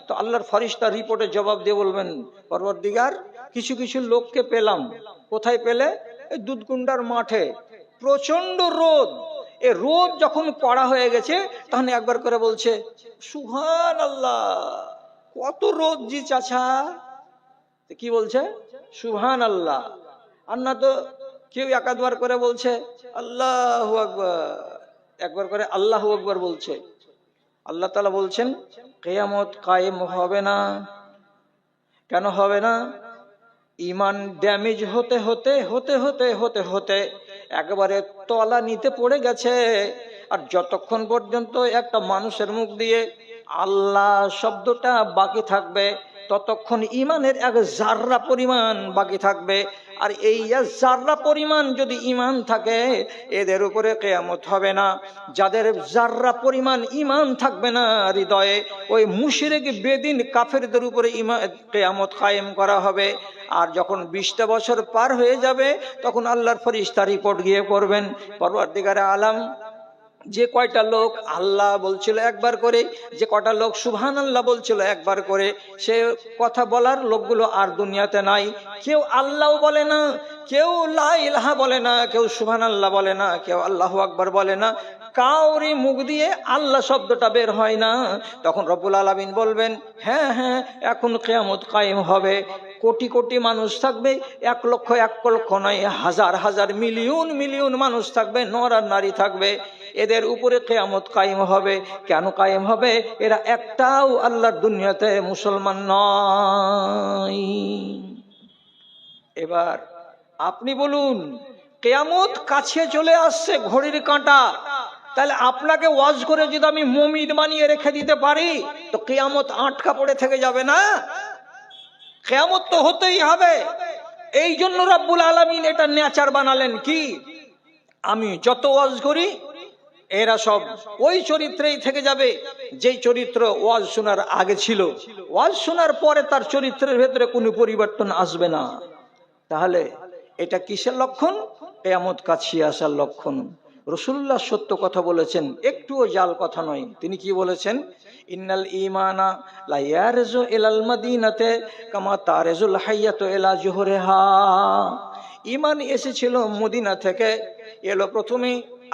তো আল্লাহর ফেরেশতা রিপোর্টের জবাব দিয়ে বলবেন পরওয়ারদিগার, কিছু কিছু লোককে পেলাম। কোথায় পেলে? এই দুধকুন্ডার মাঠে, প্রচন্ড রোদ। এ রোদ যখন কড়া হয়ে গেছে তখন একবার করে বলছে সুবহানাল্লাহ, কত রোদ জি চাচা। কি বলছে? সুবহানাল্লাহ। আর না তো কেউ একাধবার করে বলছে আল্লাহু আকবার, একবার করে আল্লাহু আকবার বলছে। আল্লাহ তাআলা বলছেন কিয়ামত কায়েম হবে না। কেন হবে না? ইমান ড্যামেজ হতে হতে হতে হতে হতে হতে একেবারে তলা নিতে পড়ে গেছে। আর যতক্ষণ পর্যন্ত একটা মানুষের মুখ দিয়ে আল্লাহ শব্দটা বাকি থাকবে, ততক্ষণ ইমানের এক জাররা পরিমাণ বাকি থাকবে। আর এই জাররা পরিমাণ যদি ইমান থাকে, এদের উপরে কিয়ামত হবে না। যাদের জাররা পরিমাণ ইমান থাকবে না হৃদয়ে, ওই মুশরিক বেদিন কাফেরদের উপরে কিয়ামত কায়েম করা হবে। আর যখন 20টা বছর পার হয়ে যাবে, তখন আল্লাহর ফেরেশতা রিপোর্ট গিয়ে করবেন, পরওয়ারদিগারে আলম, যে কয়টা লোক আল্লাহ বলছিল একবার করে, যে কয়টা লোক সুবহানাল্লাহ বলছিল একবার করে, সে কথা বলার লোকগুলো আর দুনিয়াতে নাই। কেউ আল্লাহ বলে না, কেউ লা ইলাহা বলে না, কেউ সুবহানাল্লাহ বলে না, কেউ আল্লাহু আকবার বলে না, কাউরি মুখ দিয়ে আল্লাহ শব্দটা বের হয় না। তখন রব্বুল আলামিন বলবেন, হ্যাঁ হ্যাঁ, এখন কিয়ামত কায়েম হবে। কোটি কোটি মানুষ থাকবে, 1 লক্ষ 1 লক্ষ নয়, হাজার হাজার মিলিয়ন মিলিয়ন মানুষ থাকবে, নর আর নারী থাকবে। এদের উপরে কিয়ামত কায়েম হবে। কেন কায়েম হবে? এরা একটাও আল্লাহর দুনিয়াতে মুসলমান নয়। এবার আপনি বলুন, কিয়ামত কাছে চলে আসছে, ঘড়ির কাঁটা। তাহলে আপনাকে ওয়াজ করে যদি আমি মুমিন বানিয়ে রেখে দিতে পারি, তো কিয়ামত আটকা পড়ে থেকে যাবে না? কিয়ামত তো হতেই হবে। এই জন্য রব্বুল আলামিন এটা নেচার বানালেন কি, আমি যত ওয়াজ করি এরা সব ওই চরিত্রেই থেকে যাবে, যেই চরিত্র ওয়াজ শোনার আগে ছিল। ওয়াজ শোনার পরে তার চরিত্রের ভেতরে কোনো পরিবর্তন আসবে না। তাহলে এটা কিসের লক্ষণ? কিয়ামত কাছে আসার লক্ষণ। রাসূলুল্লাহ সত্য কথা বলেছেন, একটুও জাল কথা নয়। তিনি কি বলেছেন? ইন্নাল ঈমানা লা ইয়ারজু ইলাল মাদিনাতে কামা তারজুল হাইয়াতু ইলা জুহরিহা। ঈমান এসেছিল মদিনা থেকে, এলো প্রথমে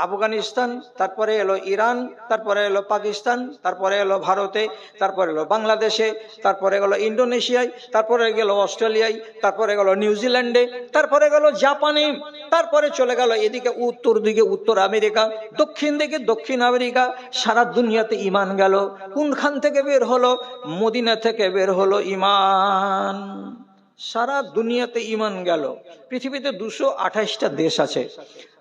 আফগানিস্তান, তারপরে এলো ইরান, তারপরে এলো পাকিস্তান, তারপরে এলো ভারতে, তারপরে এলো বাংলাদেশে, তারপরে গেল ইন্দোনেশিয়ায়, তারপরে গেল অস্ট্রেলিয়ায়, তারপরে গেল নিউজিল্যান্ডে, তারপরে গেল জাপানে, তারপরে চলে গেল এদিকে উত্তর দিকে উত্তর আমেরিকা, দক্ষিণ দিকে দক্ষিণ আমেরিকা। সারা দুনিয়াতে ঈমান গেল। কোনখান থেকে বের হলো? মদিনা থেকে বের হলো ঈমান। সারা দুনিয়াতে ঈমান গেল। পৃথিবীতে 228টা দেশ আছে।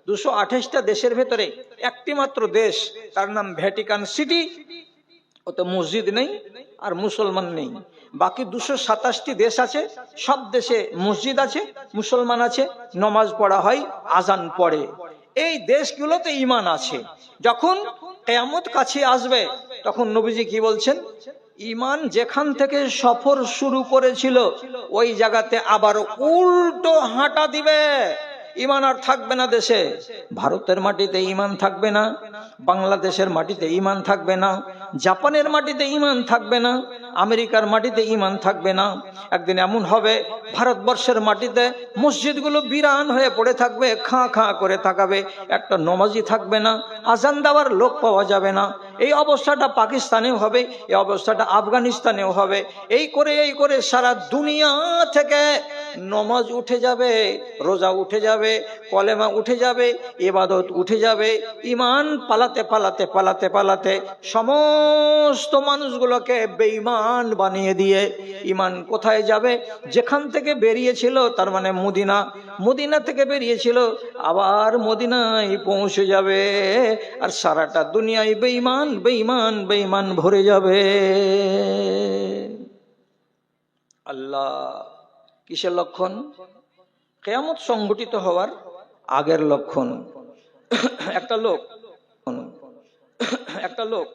228টা দেশের ভেতরে একটি মাত্র দেশ, তার নাম ভ্যাটিকান সিটি। ওতে মসজিদ নেই আর মুসলমান নেই। বাকি 227টি দেশ আছে, সব দেশে মসজিদ আছে, মুসলমান আছে, নামাজ পড়া হয়, আজান পড়ে। এই দেশগুলোতে ঈমান আছে। যখন কিয়ামত কাছে আসবে, তখন নবীজি কি বলছেন? ঈমান যেখান থেকে সফর শুরু করেছিল, ওই জায়গাতে আবার উল্টো হাঁটা দিবে। ঈমান আর থাকবে না দেশে। ভারতের মাটিতে ঈমান থাকবে না, বাংলাদেশের মাটিতে ঈমান থাকবে না, জাপানের মাটিতে ঈমান থাকবে না, আমেরিকার মাটিতে ঈমান থাকবে না। একদিন এমন হবে, ভারতবর্ষের মাটিতে মসজিদগুলো বিরান হয়ে পড়ে থাকবে, খাঁ খাঁ করে তাকাবে, একটা নমাজি থাকবে না, আজান দেওয়ার লোক পাওয়া যাবে না। এই অবস্থাটা পাকিস্তানেও হবে, এই অবস্থাটা আফগানিস্তানেও হবে। এই করে সারা দুনিয়া থেকে নমাজ উঠে যাবে, রোজা উঠে যাবে, কলেমা উঠে যাবে, ইবাদত উঠে যাবে। ঈমান পালাতে পালাতে পালাতে পালাতে সমস্ত মানুষগুলোকে বেঈমান বানিয়ে দিয়ে ঈমান কোথায় যাবে? যেখান থেকে বেরিয়েছিল, তার মানে মদিনা। মদিনা থেকে বেরিয়েছিল, আবার মদিনায় পৌঁছে যাবে। আর সারাটা দুনিয়ায় বেঈমান বেঈমান বেঈমান ভরে যাবে। আল্লাহ, কিসের লক্ষণ? কিয়ামত সংঘটিত হওয়ার আগের লক্ষণ। একটা লোক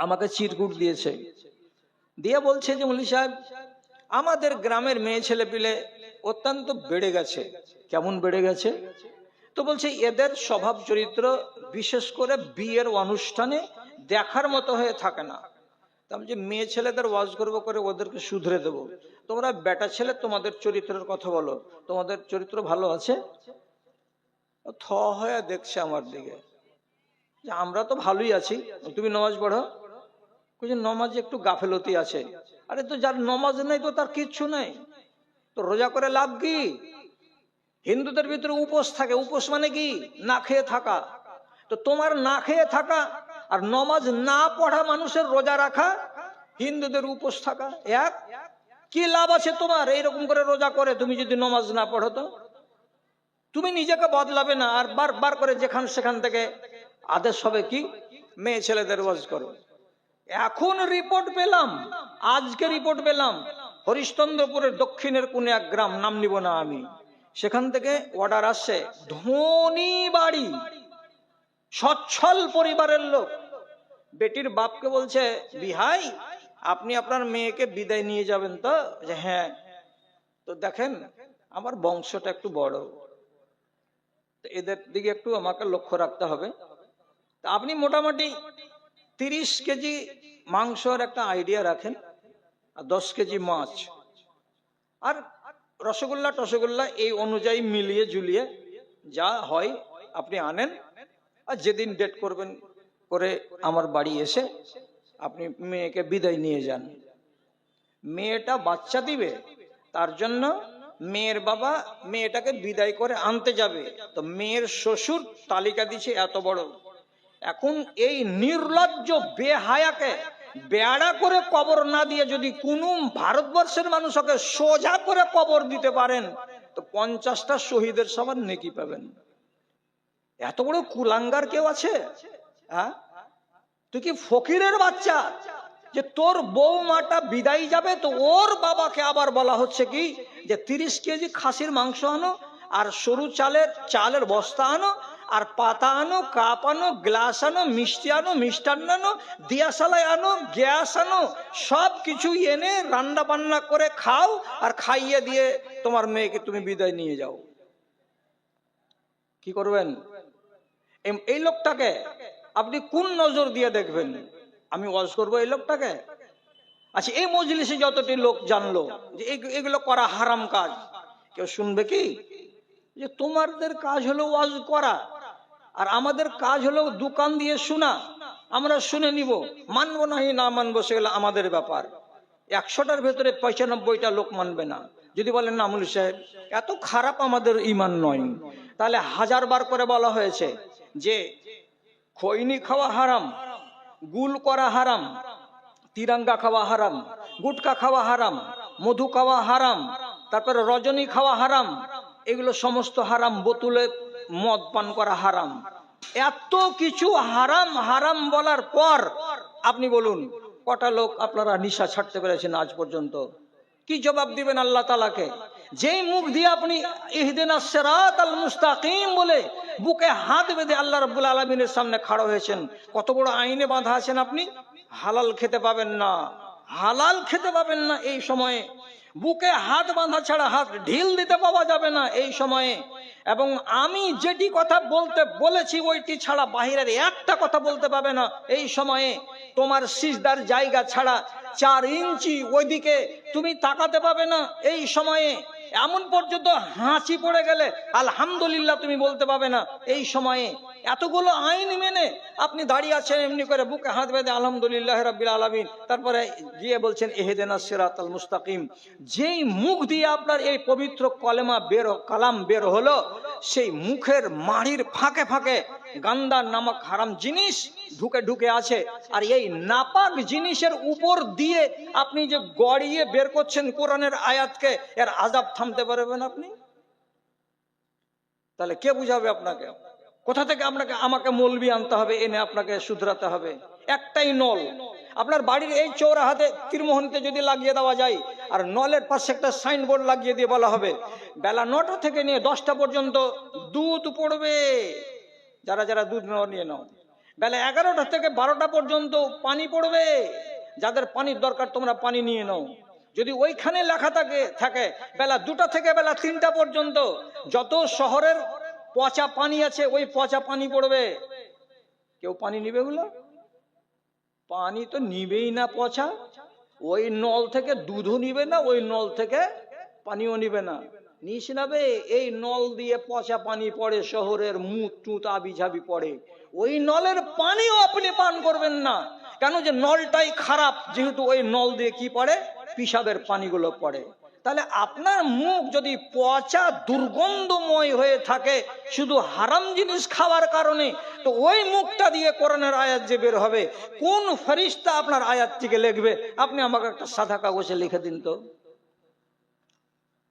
আমাকে চিরকুট দিয়েছে, দিয়ে বলছে যে মৌলভী সাহেব, আমাদের গ্রামের মেয়ে ছেলে পিলে অত্যন্ত বেড়ে গেছে। কেমন বেড়ে গেছে? তো বলছে এদের স্বভাব চরিত্র বিশেষ করে বিয়ের অনুষ্ঠানে দেখার মতো হয়ে থাকে না। আমি যে মেয়ে ছেলেদের ওয়াজ করবো করে ওদেরকে শুধরে দেবো, তোমরা বেটা ছেলে তোমাদের চরিত্রের কথা বলো, তোমাদের চরিত্র ভালো আছে? থ হয়ে দেখছে আমার দিকে, যে আমরা তো ভালোই আছি, তুমি নামাজ পড়ো। নমাজে একটু গাফেলতি আছে। আরে তো যার নমাজ নেই তো তার কিচ্ছু নেই, তো রোজা করে লাভ কি? হিন্দুদের ভিতরে উপোস থাকে। উপোস মানে কি? না খেয়ে থাকা। তো তোমার না খেয়ে থাকা আর নমাজ না পড়া মানুষের রোজা রাখা, হিন্দুদের উপোস থাকা এক। কি লাভ আছে তোমার এইরকম করে রোজা করে, তুমি যদি নমাজ না পড়ো? তো তুমি নিজেকে বদলাবে না, আর বারবার করে যেখান সেখান থেকে আদেশ হবে কি মেয়ে ছেলেদের ওয়াজ করো। এখন রিপোর্ট পেলাম, আজকে রিপোর্ট পেলাম, হরিশ্চন্দ্রপুরের দক্ষিণের কোন এক গ্রাম, নাম নিব না আমি, সেখান থেকে অর্ডার আসছে, ধনী বাড়ি, সচ্ছল পরিবারের লোক, বেটির বাপকে বলছে, বিহাই আপনি আপনার মেয়েকে বিদায় নিয়ে যাবেন তো? যে হ্যাঁ। তো দেখেন আমার বংশটা একটু বড়, তো এদের দিকে একটু আমাকে লক্ষ্য রাখতে হবে। তা আপনি মোটামুটি 30 কেজি মাংসর একটা আইডিয়া রাখেন, আর 10 কেজি মাছ, আর রসগোল্লা টসগোল্লা এই অনুযায়ী মিলিয়ে ঝুলিয়ে যা হয় আপনি আনেন, আর যেদিন ডেট করবেন করে আমার বাড়ি এসে আপনি মেয়েকে বিদায় নিয়ে যান। মেয়েটা বাচ্চা দিবে, তার জন্য মেয়ের বাবা মেয়েটাকে বিদায় করে আনতে যাবে, তো মেয়ের শ্বশুর তালিকা দিচ্ছে এত বড়। এখন এই নির্লজ্জ বেহায়াকে বেড়া করে কবর না দিয়ে যদি কোন ভারতবর্ষের মানুষকে সোজা করে কবর দিতে পারেন, তো 50টা শহীদের সবার নেকি পাবেন। এত বড় কুলাঙ্গার কেউ আছে? হ্যাঁ, তুই কি ফকিরের বাচ্চা যে তোর বৌমাটা বিদায় যাবে, তো ওর বাবাকে আবার বলা হচ্ছে কি যে 30 কেজি খাসির মাংস আনো, আর সরু চালের বস্তা আনো, আর পাতা আনো, কাপ আনো, গ্লাস আনো, মিষ্টি আনো, মিষ্টান্ন আনো, দিয়াশালায় আনো, গ্যাস আনো, সব কিছু এনে রান্না বান্না করে খাও, আর খাইয়ে দিয়ে তোমার মেয়েকে তুমি বিদায় নিয়ে যাও। কি করবেন? এই লোকটাকে আপনি কোন নজর দিয়ে দেখবেন? আমি ওয়াজ করবো এই লোকটাকে? আচ্ছা, এই মজলিসে যতটি লোক জানলো যে এগুলো করা হারাম কাজ, কেউ শুনবে কি? যে তোমাদের কাজ হলো ওয়াজ করা, আর আমাদের কাজ হলো দোকান দিয়ে শোনা, আমরা শুনে নিব, মানবো নাহি না মানবো সেগুলো আমাদের ব্যাপার। 100টার ভেতরে 95টা লোক মানবে না। যদি বলেন না আমুল সাহেব এত খারাপ আমাদের ইমান নয়, তাহলে 1000 বার করে বলা হয়েছে যে খৈনি খাওয়া হারাম, গুল করা হারাম, তিরঙ্গা খাওয়া হারাম, গুটকা খাওয়া হারাম, মধু খাওয়া হারাম, তারপরে রজনী খাওয়া হারাম, এগুলো সমস্ত হারাম, বোতলে মদ পান করা হারাম। এত কিছু হারাম হারাম বলার পর আপনি বলুন কটা লোক আপনারা নিশা ছাড়তে পেরেছেন আজ পর্যন্ত? কি জবাব দিবেন আল্লাহ তাআলাকে? যেই মুখ দিয়ে আপনি ইহদিনাস সিরাতাল মুস্তাকিম বলে বুকে হাত বেঁধে আল্লাহ রাব্বুল আলামিনের সামনে খাড়া হয়েছেন, কত বড় আইনে বাঁধা আছেন আপনি, হালাল খেতে পাবেন না, হালাল খেতে পাবেন না এই সময়ে, বুকে হাত বাঁধা ছাড়া হাত ঢিল দিতে পাওয়া যাবে না এই সময়ে। এবং আমি যেটি কথা বলতে বলেছি ওইটি ছাড়া বাহিরের একটা কথা বলতে পাবে না এই সময়ে। তোমার সিজদার জায়গা ছাড়া 4 ইঞ্চি ওইদিকে তুমি তাকাতে পাবে না এই সময়ে। এমন পর্যন্ত হাঁচি পড়ে গেলে আলহামদুলিল্লাহ তুমি বলতে পাবে না এই সময়ে। এতগুলো আইন মেনে আপনি দাঁড়িয়ে আছেন এমনি করে বুকে হাত বেঁধে আলহামদুলিল্লাহ রাব্বিল আলামিন, তারপরে গিয়ে বলছেন ইহদিনাস সিরাতাল মুস্তাকিম। যেই মুখ দিয়ে আপনার এই পবিত্র কালাম বের হলো, সেই মুখের মাড়ির ফাঁকে ফাঁকে গান্দা নামক হারাম জিনিস ঢুকে ঢুকে আছে, আর এই নাপাক জিনিসের উপর দিয়ে আপনি যে গড়িয়ে বের করছেন কোরআনের আয়াতকে, এর আযাব থামতে পারবেন আপনি? তাহলে কে বুঝাবে আপনাকে? কোথা থেকে আমাকে মৌলবি আনতে হবে, এনে আপনাকে শুধরাতে হবে? একটাই নল আপনার বাড়ির এই চৌরাহাতে তীরমোহনীতে যদি লাগিয়ে দেওয়া যায়, আর নলের পাশে একটা সাইনবোর্ড লাগিয়ে দিয়ে বলা হবে বেলা 9টা থেকে নিয়ে 10টা পর্যন্ত দুধ পড়বে, যারা যারা দুধ নিয়ে নাও। বেলা 11টা থেকে 12টা পর্যন্ত পানি পড়বে, যাদের পানির দরকার তোমরা পানি নিয়ে নাও। যদি ওইখানে লেখা থাকে বেলা 2টা থেকে বেলা 3টা পর্যন্ত যত শহরের পচা পানি আছে ওই পচা পানি পড়বে, কেউ পানি নিবে? ওগুলো পানি তো নিবেই না পচা। ওই নল থেকে দুধও নিবে না, ওই নল থেকে পানিও নিবে না। নিস নাবে এই নল দিয়ে পচা পানি পড়ে, শহরের মুত টুত আবিঝাবি পড়ে, ওই নলের পানিও আপনি পান করবেন না। কেন? যে নলটাই খারাপ, যেহেতু ওই নল দিয়ে কি পড়ে, পিসাবের পানিগুলো পড়ে। তাহলে আপনার মুখ যদি পচা দুর্গন্ধময় হয়ে থাকে শুধু হারাম জিনিস খাওয়ার কারণে, তো ওই মুখটা দিয়ে কোরআনের আয়াত যে বের হবে, কোন ফেরেশতা আপনার আয়াতটিকে লিখবে? আপনি আমাকে একটা সাদা কাগজে লিখে দিন তো,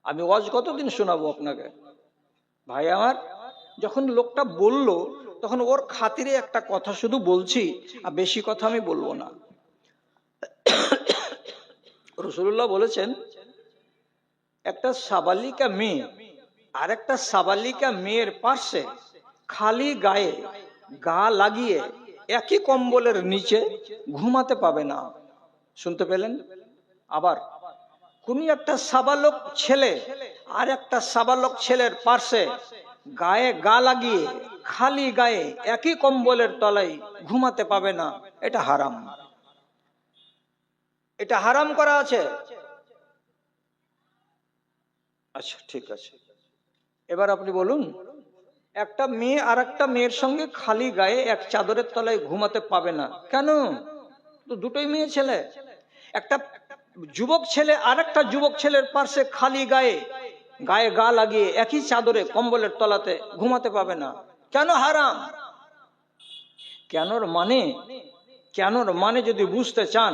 আমি ওয়াজ কতদিন শোনাবো আপনাকে? ভাই আমার, যখন লোকটা বলল তখন ওর খাতিরে একটা কথা শুধু বলছি, আর বেশি কথা আমি বলবো না। রাসূলুল্লাহ বলেছেন একটা সাবালিকা মেয়ে আর একটা সাবালিকা মেয়ের পাশে খালি গায়ে গা লাগিয়ে একই কম্বলের নিচে ঘুমাতে পাবে না। শুনতে পেলেন? আবার কোন একটা সাবালক ছেলে আর একটা সাবালক ছেলের পাশে গায়ে গা লাগিয়ে খালি গায়ে একই কম্বলের তলায় ঘুমাতে পাবে না, এটা হারাম। এটা হারাম করা আছে। আচ্ছা ঠিক আছে, এবার আপনি বলুন, একটা মেয়ে আর একটা মেয়ের সঙ্গে খালি গায়ে এক চাদরের তলায় ঘুমাতে পাবে না কেন? তো দুটোই মেয়ে ছেলে। একটা যুবক ছেলে আর একটা যুবক ছেলের পাশে খালি গায়ে গায়ে গা লাগিয়ে একই চাদরে কম্বলের তলাতে ঘুমাতে পাবে না, কেন হারাম? কেনর মানে যদি বুঝতে চান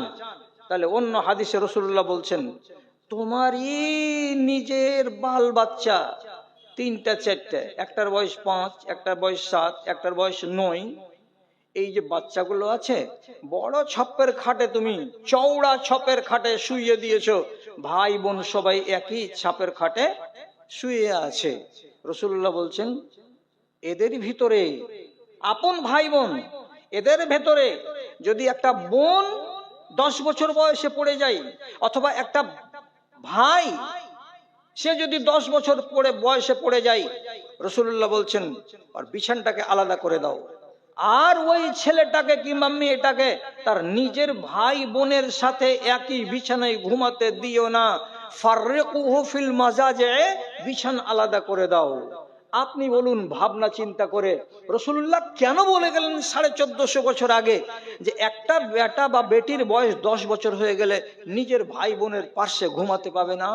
তাহলে অন্য হাদিসে রাসূলুল্লাহ বলছেন, তোমারই নিজের বাল বাচ্চা তিনটা চারটে, একটার বয়স 5, একটার বয়স 7, একটার বয়স 9, এই যে বাচ্চাগুলো আছে বড় ছপ্পের খাটে, তুমি চওড়া ছপের খাটে শুইয়ে দিয়েছো, ভাই বোন সবাই একই ছাপের খাটে শুয়ে আছে। রাসূলুল্লাহ বলছেন এদের ভিতরে আপন ভাই বোন, এদের ভেতরে যদি একটা বোন 10 বছর বয়সে পড়ে যায়, অথবা একটা ভাই সে যদি 10 বছর বয়সে পড়ে যায়, রাসূলুল্লাহ বলছেন আর বিছানাটাকে আলাদা করে দাও, আর ওই ছেলেটাকে কিংবা মেয়েটাকে তার নিজের ভাই বোনের সাথে একই বিছানায় ঘুমাতে দিও না। ফাররিকুহু ফিল মাজাজে, বিছানা আলাদা করে দাও। আপনি বলুন ভাবনা চিন্তা করে রাসূলুল্লাহ কেন বলে গেলেন 1450 বছর আগে যে একটা বেটা বা বেটির বয়স 10 বছর হয়ে গেলে নিজের ভাই বোনের পাশে ঘুমাতে পাবে না?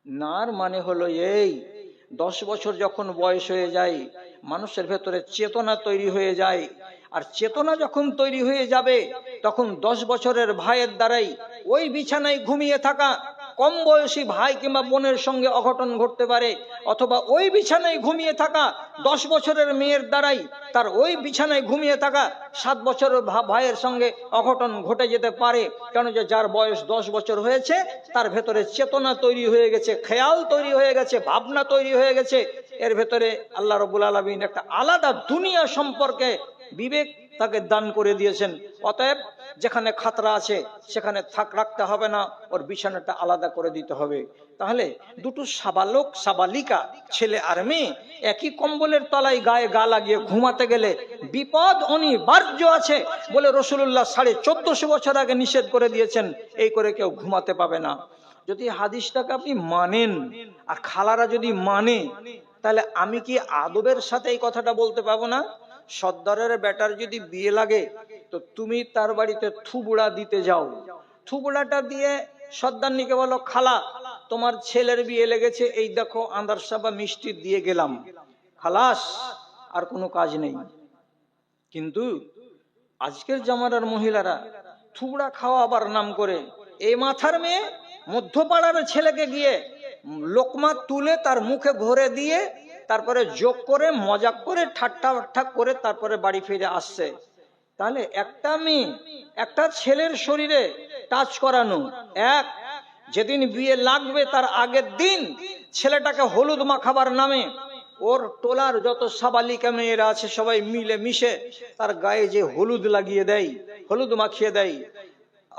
নার মানে হলো এই, 10 বছর যখন বয়স হয়ে যায় মানুষের ভেতরে চেতনা তৈরি হয়ে যায়, আর চেতনা যখন তৈরি হয়ে যাবে তখন 10 বছরের ভাইয়ের দ্বারাই ওই বিছানায় ঘুমিয়ে থাকা কম বয়সী ভাই কিংবা বোনের সঙ্গে অঘটন ঘটতে পারে, অথবা ওই বিছানায় ঘুমিয়ে থাকা 10 বছরের মেয়ের দ্বারাই তার ওই বিছানায় ঘুমিয়ে থাকা 7 বছরের ভাইয়ের সঙ্গে অঘটন ঘটে যেতে পারে। কেন যে যার বয়স 10 বছর হয়েছে তার ভেতরে চেতনা তৈরি হয়ে গেছে, খেয়াল তৈরি হয়ে গেছে, ভাবনা তৈরি হয়ে গেছে, এর ভেতরে আল্লাহ রাব্বুল আলামিন একটা আলাদা দুনিয়া সম্পর্কে বিবেক তাকে দান করে দিয়েছেন। অতএব যেখানে খাতরা আছে সেখানে রাখতে হবে না, ওর বিছানাটা আলাদা করে দিতে হবে। তাহলে দুটো সাবালক সাবালিকা ছেলে আর মেয়ে একই কম্বলের তলায় গায়ে গা লাগিয়ে ঘুমাতে গেলে বিপদ অনিবার্য আছে বলে রাসূলুল্লাহ 1450 বছর আগে নিষেধ করে দিয়েছেন, এই করে কেউ ঘুমাতে পাবে না। যদি হাদিসটাকে আপনি মানেন আর খালারা যদি মানে, তাহলে আমি কি আদবের সাথে এই কথাটা বলতে পাবো না? সর্দারের বেটার যদি বিয়ে লাগে তো তুমি তার বাড়িতে থুবড়া দিতে যাও, থুবড়াটা দিয়ে সর্দারনিকে বলো খালা তোমার ছেলের বিয়ে লেগেছে, এই দেখো আন্দারসা বা মিষ্টি দিয়ে গেলাম, খালাস, আর কোনো কাজ নেই। কিন্তু আজকের জামানার মহিলারা থুবড়া খাওয়াবার নাম করে এই মাথার মেয়ে মধ্যপাড়ার ছেলেকে গিয়ে লোকমা তুলে তার মুখে ভরে দিয়ে তারপরে যোগ করে মজাক করে ঠাট্টা করে তারপরে বাড়ি ফিরে আসছে। তাহলে একটা মেয়ে একটা ছেলের শরীরে টাচ করানো এক, যেদিন বিয়ে লাগবে তার আগের দিন ছেলেটাকে হলুদ মাখাবার নামে ওর টোলার যত সাবালিকা মেয়েরা আছে সবাই মিলে মিশে তার গায়ে যে হলুদ লাগিয়ে দেয়, হলুদ মাখিয়ে দেয়।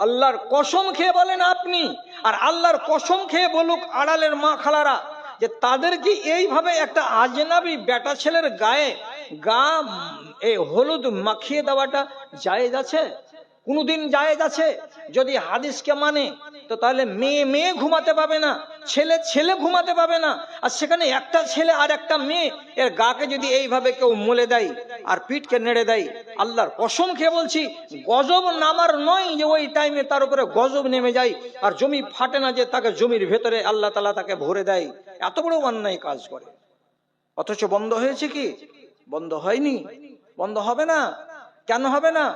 আল্লাহর কসম খেয়ে বলেন আপনি, আর আল্লাহর কসম খেয়ে বলুক আড়ালের মা খালারা, যে তাদের কি এইভাবে একটা আজনাবি বেটা ছেলের গায়ে এই হলুদ মাখিয়ে দেওয়াটা জায়েজ আছে? কোনদিন জায়েজ আছে? যদি হাদিসকে মানে তো তাহলে মেয়ে মেয়ে ঘুমাতে পাবে না, ছেলে ছেলে ঘুমাতে পাবে না। আর সেখানে একটা ছেলে আর একটা মেয়ে এর গাকে যদি এইভাবে কেউ মলে দেয় আর পিঠকে নেড়ে দেয়, আল্লাহর কসম খেয়ে বলছি গজব নামার নয় যে ওই টাইমে তার উপরে গজব নেমে যায় আর জমি ফাটে না যে তাকে জমির ভেতরে আল্লাহ তাআলা তাকে ভরে দেয়, এত বড় অন্যায় কাজ করে। অথচ বন্ধ হয়েছে কি? বন্ধ হয়নি, বন্ধ হবে না। কেন হবে না?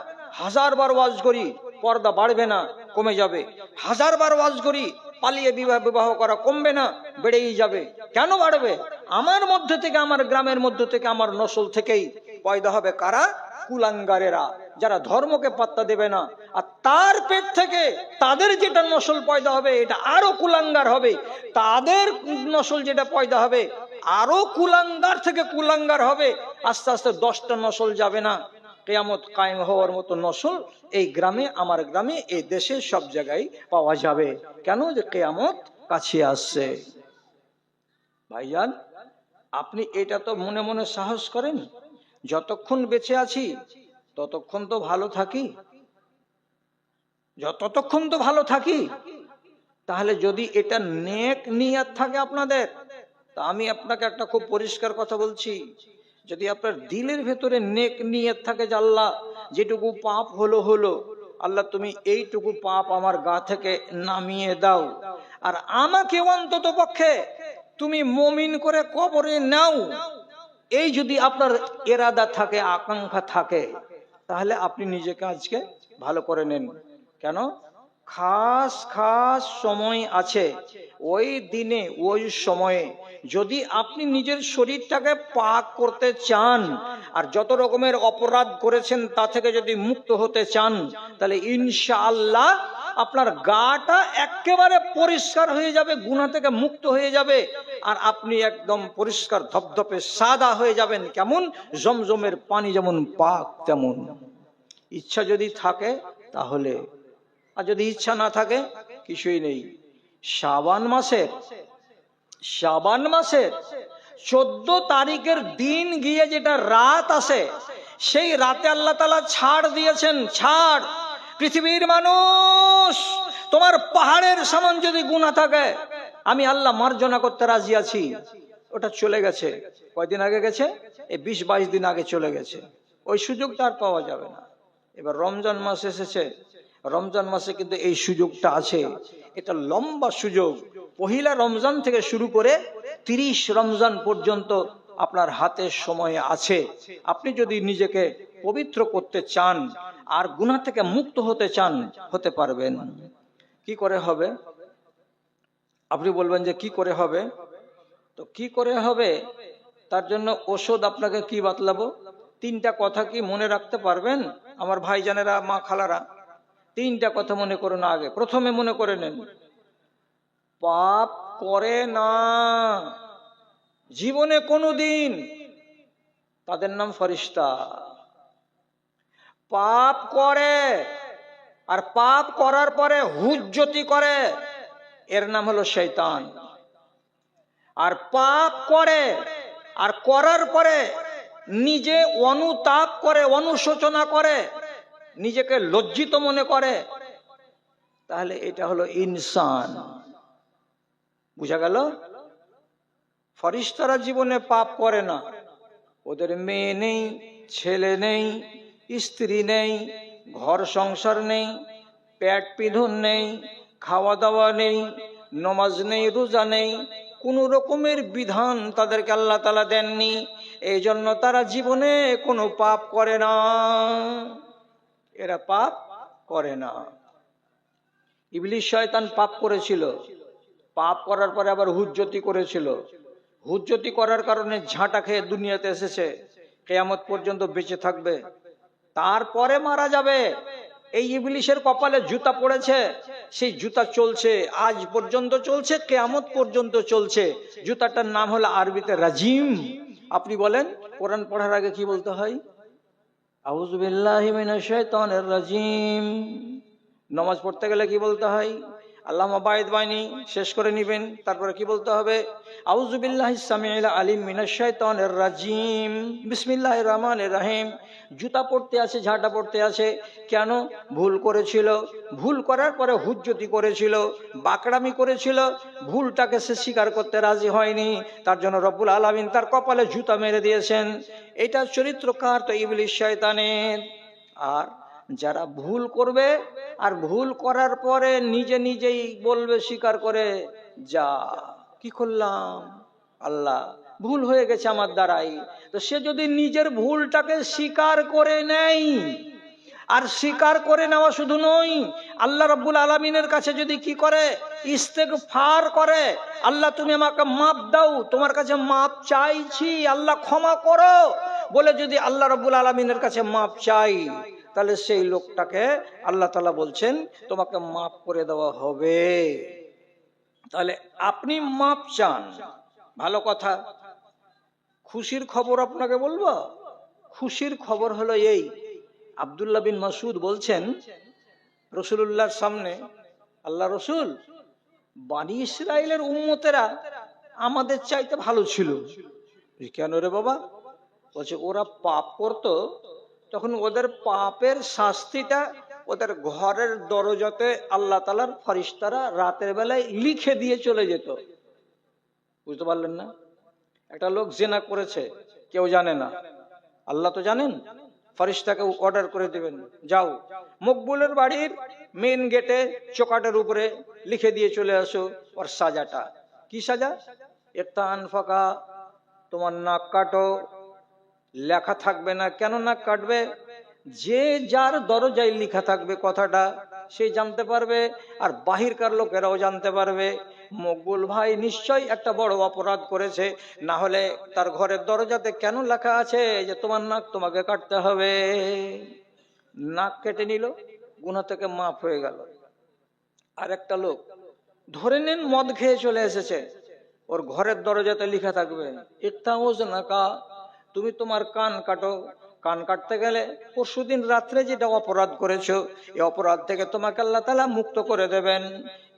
1000 বার ওয়াজ করি পর্দা বাড়বে না, কমে যাবে। 1000 বার ওয়াজ করি পালিয়ে বিবাহ করা কমবে না, বেড়েই যাবে। কেন বাড়বে? আমার মধ্যে থেকে, আমার গ্রামের মধ্যে থেকে, আমার নসল থেকেই পয়দা হবে কারা? কুলাঙ্গারেরা, যারা ধর্মকে পাত্তা দেবে না। আর তার পেট থেকে তাদের যেটা নসল পয়দা হবে এটা আরো কুলাঙ্গার হবে, তাদের নসল যেটা পয়দা হবে আরো কুলাঙ্গার থেকে কুলাঙ্গার হবে। আস্তে আস্তে 10টা নসল যাবে না, কিয়ামত কায়েম হওয়ার মতো নসল এই গ্রামে, আমার গ্রামে, এই দেশে সব জায়গায় পাওয়া যাবে। কেন? যে কিয়ামত কাছে আসছে। ভাইজান, আপনি এটা তো মনে মনে সাহস করেন, যতক্ষণ বেঁচে আছি ততক্ষণ তো ভালো থাকি, যতক্ষণ তো ভালো থাকি। তাহলে যদি এটা নেক নিয়ত থাকে আপনাদের, তা আমি আপনাকে একটা খুব পরিষ্কার কথা বলছি, যদি আপনার দিলের ভেতরে নেক নিয়ত থাকে যে আল্লাহ যেটুকু পাপ হলো হলো, আল্লাহ তুমি এইটুকু পাপ আমার গা থেকে নামিয়ে দাও, আর আমাকে অন্তত পক্ষে তুমি মুমিন করে কবরে নাও, এই যদি আপনার ইরাদা থাকে, আকাঙ্ক্ষা থাকে, তাহলে আপনি নিজেকে আজকে ভালো করে নেন। কেন? খাস খাস সময় আছে, ওই দিনে ওই সময়ে যদি আপনি নিজের শরীরটাকে পাক করতে চান আর যত রকমের অপরাধ করেছেন তা থেকে যদি মুক্ত হতে চান, তাহলে ইনশাআল্লাহ আপনার গাটা একেবারে পরিষ্কার হয়ে যাবে, গুনাহ থেকে মুক্ত হয়ে যাবে, আর আপনি একদম পরিষ্কার ধপধপে সাদা হয়ে যাবেন। কেমন? জমজমের পানি যেমন পাক তেমন। ইচ্ছা যদি থাকে তাহলে, আর যদি ইচ্ছা না থাকে কিছুই নেই। শাবান মাসের 14 তারিখের দিন গিয়ে যেটা রাত আসে, সেই রাতে আল্লাহ তাআলা ছাড় দিয়েছেন। ছাড়, পৃথিবীর মানুষ, তোমার পাহাড়ের সমান যদি গুনাহ থাকে আমি আল্লাহ মার্জনা করতে রাজি আছি। ওটা চলে গেছে, কয়দিন আগে গেছে, এই 20-22 দিন আগে চলে গেছে, ওই সুযোগটা আর পাওয়া যাবে না। এবার রমজান মাস এসেছে, রমজান মাসে কিন্তু এই সুযোগটা আছে, এটা লম্বা সুযোগ। পহিলা রমজান থেকে শুরু করে 30 রমজান পর্যন্ত আপনার হাতে সময় আছে। আপনি যদি নিজেকে পবিত্র করতে চান আর গুনাহ থেকে মুক্ত হতে চান, হতে পারবেন। কি করে হবে? আপনি বলবেন যে কি করে হবে? তো কি করে হবে তার জন্য ওষুধ আপনাকে কি বাতলাবো? 3টা কথা কি মনে রাখতে পারবেন আমার ভাইজানেরা, মা খালারা? 3টা কথা মনে করুন। আগে প্রথমে মনে করে নেন, পাপ করে না জীবনে কোনোদিন, তাদের নাম ফেরেশতা। পাপ করে আর পাপ করার পরে হুজ্জতি করে, এর নাম হলো শয়তান। আর পাপ করে আর করার পরে নিজে অনুতাপ করে, অনুশোচনা করে, নিজেকে লজ্জিত মনে করে, তাহলে এটা হলো ইনসান। বুঝা গেল? ফেরেশতারা জীবনে পাপ করে না, ওদের মেয়ে নেই, ছেলে নেই, স্ত্রী নেই, ঘর সংসার নেই, পেট পিধন নেই, খাওয়া দাওয়া নেই, নমাজ নেই, রোজা নেই, কোন রকমের বিধান তাদেরকে আল্লাহ তাআলা দেননি, এই জন্য তারা জীবনে কোনো পাপ করে না। এরা পাপ করে না। ইবলিস শয়তান পাপ করেছিল, পাপ করার পরে আবার হুজ্জতি করেছিল, হুজ্জতি করার কারণে ঝাঁটা খেয়ে দুনিয়াতে এসেছে, কিয়ামত পর্যন্ত বেঁচে থাকবে, তারপরে মারা যাবে। এই ইবলিসের কপালে জুতা পড়েছে, সেই জুতা চলছে, আজ পর্যন্ত চলছে, কিয়ামত পর্যন্ত চলছে। জুতাটার নাম হলো আরবিতে রাজিম। আপনি বলেন কোরআন পড়ার আগে কি বলতে হয়? আউযু বিল্লাহি মিনাশ শাইতানির রাজিম। নামাজ পড়তে গেলে কি বলতে হয়? আল্লাহুম্মা বাঈদ বাইনি, শেষ করে নেবেন, তারপরে কি বলতে হবে? আউযু বিল্লাহিস সামিউল আলিম মিনাশ শাইতানির রাজিম, বিসমিল্লাহির রহমানির রহিম। জুতা পড়তে আছে, ঝাঁটা পড়তে আছে, কেন? ভুল করেছিল, ভুল করার পরে হুজ্জতি করেছিল, বাকড়ামি করেছিল, ভুলটাকে সে স্বীকার করতে রাজি হয়নি, তার জন্য রব্বুল আলামিন তার কপালে জুতা মেরে দিয়েছেন। এটা চরিত্র কার? তো ইবলিস শয়তানের। আর যারা ভুল করবে আর ভুল করার পরে নিজে নিজেই বলবে, স্বীকার করে, যা কি করলাম, আল্লাহ ভুল হয়ে গেছে আমার দ্বারাই, তো সে যদি নিজের ভুলটাকে স্বীকার করে নেয়, আর স্বীকার করে নেওয়া শুধু নয়, আল্লাহ রাব্বুল আলামিনের কাছে যদি কি করে? ইস্তেগফার করে, আল্লাহ তুমি আমাকে মাপ দাও, তোমার কাছে মাপ চাইছি, আল্লাহ ক্ষমা করো, বলে যদি আল্লাহ রাব্বুল আলামিনের কাছে মাপ চাই, তাহলে সেই লোকটাকে আল্লাহ তাআলা বলছেন তোমাকে মাফ করে দেওয়া হবে। তাহলে আপনি মাপ চান, ভালো কথা। খুশির খবর আপনাকে বলবো। খুশির খবর হলো এই, আব্দুল্লাহ বিন মাসউদ বলছেন রাসূলুল্লাহর সামনে, আল্লাহ রাসূল, বনী ইসরাইলের উম্মতেরা আমাদের চাইতে ভালো ছিল। কেন রে বাবা? বলছে ওরা পাপ করত, তখন ওদের পাপের শাস্তিটা ওদের ঘরের দরজাতে আল্লাহ তাআলার ফেরেশতারা রাতের বেলায় লিখে দিয়ে চলে যেত। বুঝতে পারলেন না? একটা লোক জিনা করেছে, কেউ জানে না, আল্লাহ তো জানেন। ফেরেশতাকে অর্ডার করে দিবেন, যাও মকবুলের বাড়ির মেইন গেটে চৌকাটের উপরে লিখে দিয়ে চলে আসো ওর সাজাটা। কি সাজা? একটা আনফাকা, তোমার নাক কাটো। লেখা থাকবে না। কেন নাক কাটবে? যে যার দরজায় লেখা থাকবে কথাটা সে জানতে পারবে, আর বাহিরকার লোকেরাও জানতে পারবে মকবুল ভাই নিশ্চয়ই একটা বড় অপরাধ করেছে, না হলে তার ঘরের দরজাতে কেন লেখা আছে যে তোমার নাক তোমাকে কাটতে হবে। নাক কেটে নিল, গুনাহ থেকে মাফ হয়ে গেল। আর একটা লোক ধরে নেন মদ খেয়ে চলে এসেছে, ওর ঘরের দরজাতে লেখা থাকবে ইত্তাউজ নাকা, তুমি তোমার কান কাটো। কান কাটতে গেলে পরশুদিন রাত্রে যেটা অপরাধ করেছো, এই অপরাধ থেকে তোমাকে আল্লাহ তাআলা মুক্ত করে দেবেন।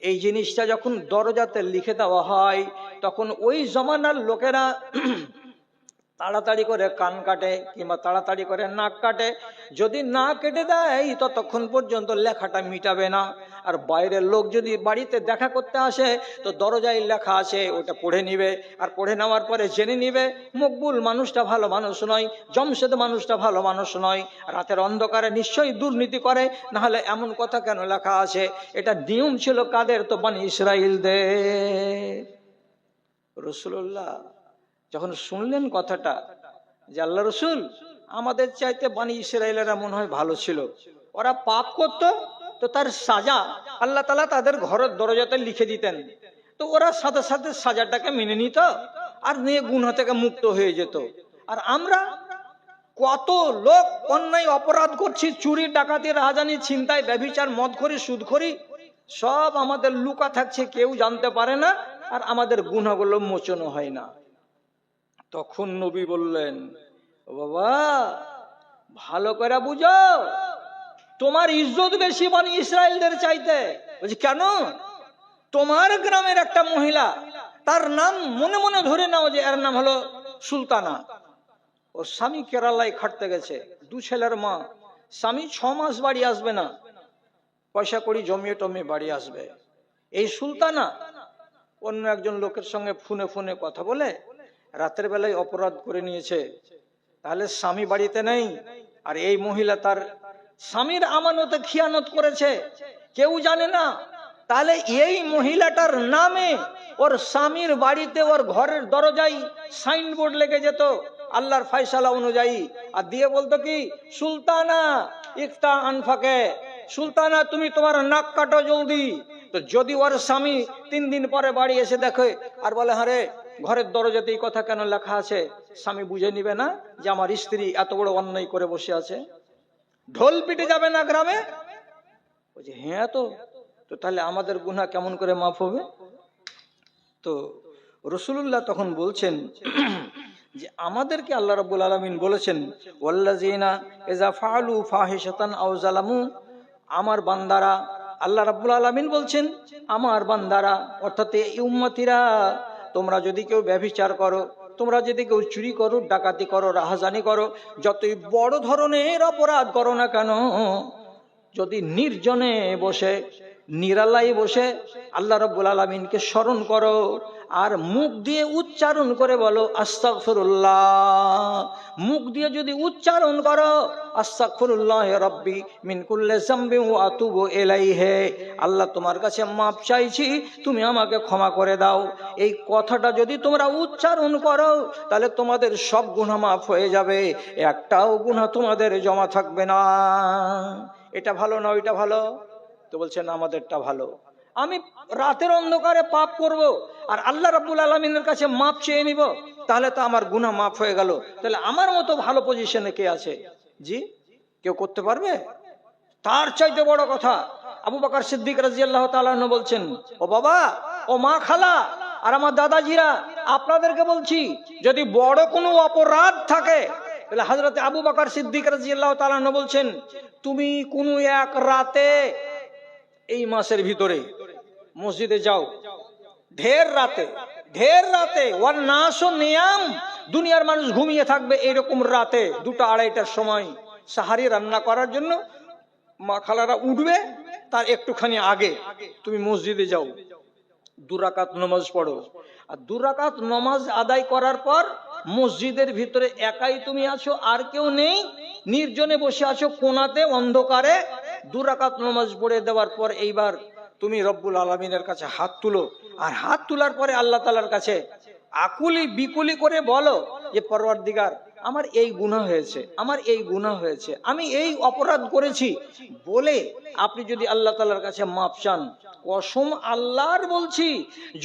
এই জিনিসটা যখন দরজাতে লিখে দেওয়া হয়, তখন ওই জমানার লোকেরা তাড়াতাড়ি করে কান কাটে কিংবা তাড়াতাড়ি করে নাক কাটে। যদি না কেটে দেয় ততক্ষণ পর্যন্ত লেখাটা মিটাবে না। আর বাইরের লোক যদি বাড়িতে দেখা করতে আসে, তো দরজায় লেখা আছে ওটা পড়ে নিবে, আর পড়ে নেওয়ার পরে জেনে নিবে মকবুল মানুষটা ভালো মানুষ নয়, জমশেদ মানুষটা ভালো মানুষ নয়, রাতের অন্ধকারে নিশ্চয়ই দুর্নীতি করে, না হলে এমন কথা কেন লেখা আছে। এটা নিয়ম ছিল কাদের? তো বনী ইসরাইলদের। রাসূলুল্লাহ যখন শুনলেন কথাটা যে আল্লাহ রসুল, আমাদের চাইতে বনী ইসরাইলেরা মনে হয় ভালো ছিল, ওরা পাপ করত তো তার সাজা আল্লাহ তাআলা তাদের ঘরের দরজাতে লিখে দিতেন, তো ওরা সাথে সাথে সাজাটাকে মেনে নিত আর নিয়ে গুনাহ থেকে মুক্ত হয়ে যেত। আর আমরা কত লোক অন্যায় অপরাধ করছি, চুরি ডাকাতি রাহাজানি ছিনতাই ব্যভিচার মদখোরি সুদখোরি, সব আমাদের লুকা থাকছে, কেউ জানতে পারে না, আর আমাদের গুনাহগুলো মোচন হয় না। তখন নবী বললেন, ও বাবা ভালো করে বুঝো, তোমার ইজ্জত বেশি বনী ইসরাইলদের চাইতে। বলছি কেন? তোমার গ্রামের একটা মহিলা, তার নাম মনে মনে ধরে নাও যে এর নাম হলো সুলতানা, ওর স্বামী কেরালায় খাটতে গেছে, 2 ছেলের মা, স্বামী 6 মাস বাড়ি আসবে না, পয়সা কড়ি জমিয়ে টমিয়ে বাড়ি আসবে। এই সুলতানা অন্য একজন লোকের সঙ্গে ফোনে ফোনে কথা বলে রাতের বেলায় অপরাধ করে নিয়েছে। তাহলে স্বামী বাড়িতে নেই, আর এই মহিলা তার স্বামীর আমানতে খিয়ানত করেছে, কেউ জানে না। তাহলে এই মহিলাটার নামে ওর স্বামীর বাড়িতে ওর ঘরের দরজায় সাইনবোর্ড লেগে যেত আল্লাহর ফয়সালা অনুযায়ী, আর দিয়ে বলতো কি সুলতানা ইফতা আনফাকে, সুলতানা তুমি তোমার নাক কাটো জলদি। তো যদি ওর স্বামী 3 দিন পরে বাড়ি এসে দেখে আর বলে হারে ঘরের দরজাতে এই কথা কেন লেখা আছে, স্বামী বুঝে নিবে না যে আমার স্ত্রী এত বড় অন্যায় করে বসে আছে? ঢোল পিটে যাবে না গ্রামে? বলছে হ্যাঁ, তো তাহলে আমাদের গুনাহ কেমন করে মাফ হবে? তো রাসূলুল্লাহ তখন বলছেন যে আমাদেরকে আল্লাহ রাব্বুল আলামিন বলেছেন ওয়াল্লাযিনা ইযা ফাআলু ফাহিশাতান আও যালামু, আমার বান্দারা, আল্লাহ রাব্বুল আলামিন বলছেন আমার বান্দারা অর্থাৎ এই উম্মতিরা, তোমরা যদি কেউ ব্যভিচার করো, তোমরা যদি কেউ চুরি করো, ডাকাতি করো, রাহাজানি করো, যতই বড় ধরনের অপরাধ করো না কেন, যদি নির্জনে বসে নিরালায় বসে আল্লাহ রাব্বুল আলামিনকে স্মরণ করো আর মুখ দিয়ে উচ্চারণ করে বলো আস্তাগফিরুল্লাহ, মুখ দিয়ে যদি উচ্চারণ করো আস্তাগফিরুল্লাহ রাব্বি মিন কুল্লি যামবি ওয়া আতুবু ইলাইহি, আল্লাহ তোমার কাছে মাপ চাইছি, তুমি আমাকে ক্ষমা করে দাও, এই কথাটা যদি তোমরা উচ্চারণ করো তাহলে তোমাদের সব গুনাহ মাফ হয়ে যাবে, একটাও গুনাহ তোমাদের জমা থাকবে না। এটা ভালো না ওইটা ভালো? তো বলছেন আমাদেরটা ভালো। আমি রাতের অন্ধকারে পাপ করব আর আল্লাহ রাব্বুল আলামিনের কাছে মাপ চেয়ে নিব, তাহলে তো আমার গুনাহ মাফ হয়ে গেল। তাহলে আমার মতো ভালো পজিশনে কে আছে? জি, কেউ করতে পারবে? তার চাইতে বড় কথা আবু বকর সিদ্দিক রাদিয়াল্লাহু তাআলা আনহু বলছেন, ও বাবা, ও মা, খালা আর আমার দাদাজিরা, আপনাদেরকে বলছি, যদি বড় কোনো অপরাধ থাকে তাহলে হযরত আবু বকর সিদ্দিক রাদিয়াল্লাহু তাআলা আনহু বলছেন, তুমি কোনো এক রাতে এই মাসের ভিতরে মসজিদে যাও, ঢের রাতে ওয়ান নাসু নিয়াম, দুনিয়ার মানুষ ঘুমিয়ে থাকবে, এরকম রাতে 2টা 2:30টার সময় সাহারি রান্না করার জন্য মা খালারা উঠবে, তার একটুখানি আগে তুমি মসজিদে যাও, 2 রাকাত নামাজ পড়ো। আর 2 রাকাত নামাজ আদায় করার পর মসজিদের ভিতরে একাই তুমি আছো, আর কেউ নেই, নির্জনে বসে আছো কোণাতে অন্ধকারে। 2 রাকাত নামাজ পড়ে দেওয়ার পর এইবার তুমি রব্বুল আলামিনের কাছে হাত তুলো, আর হাত তোলার পরে আল্লাহ তাআলার কাছে আকুলি বিকুলি করে বলো যে পরওয়ারদিগার, আমার এই গুনাহ হয়েছে, আমার এই গুনাহ হয়েছে, আমি এই অপরাধ করেছি বলে আপনি যদি আল্লাহ তাআলার কাছে মাপ চান, কসম আল্লাহর বলছি,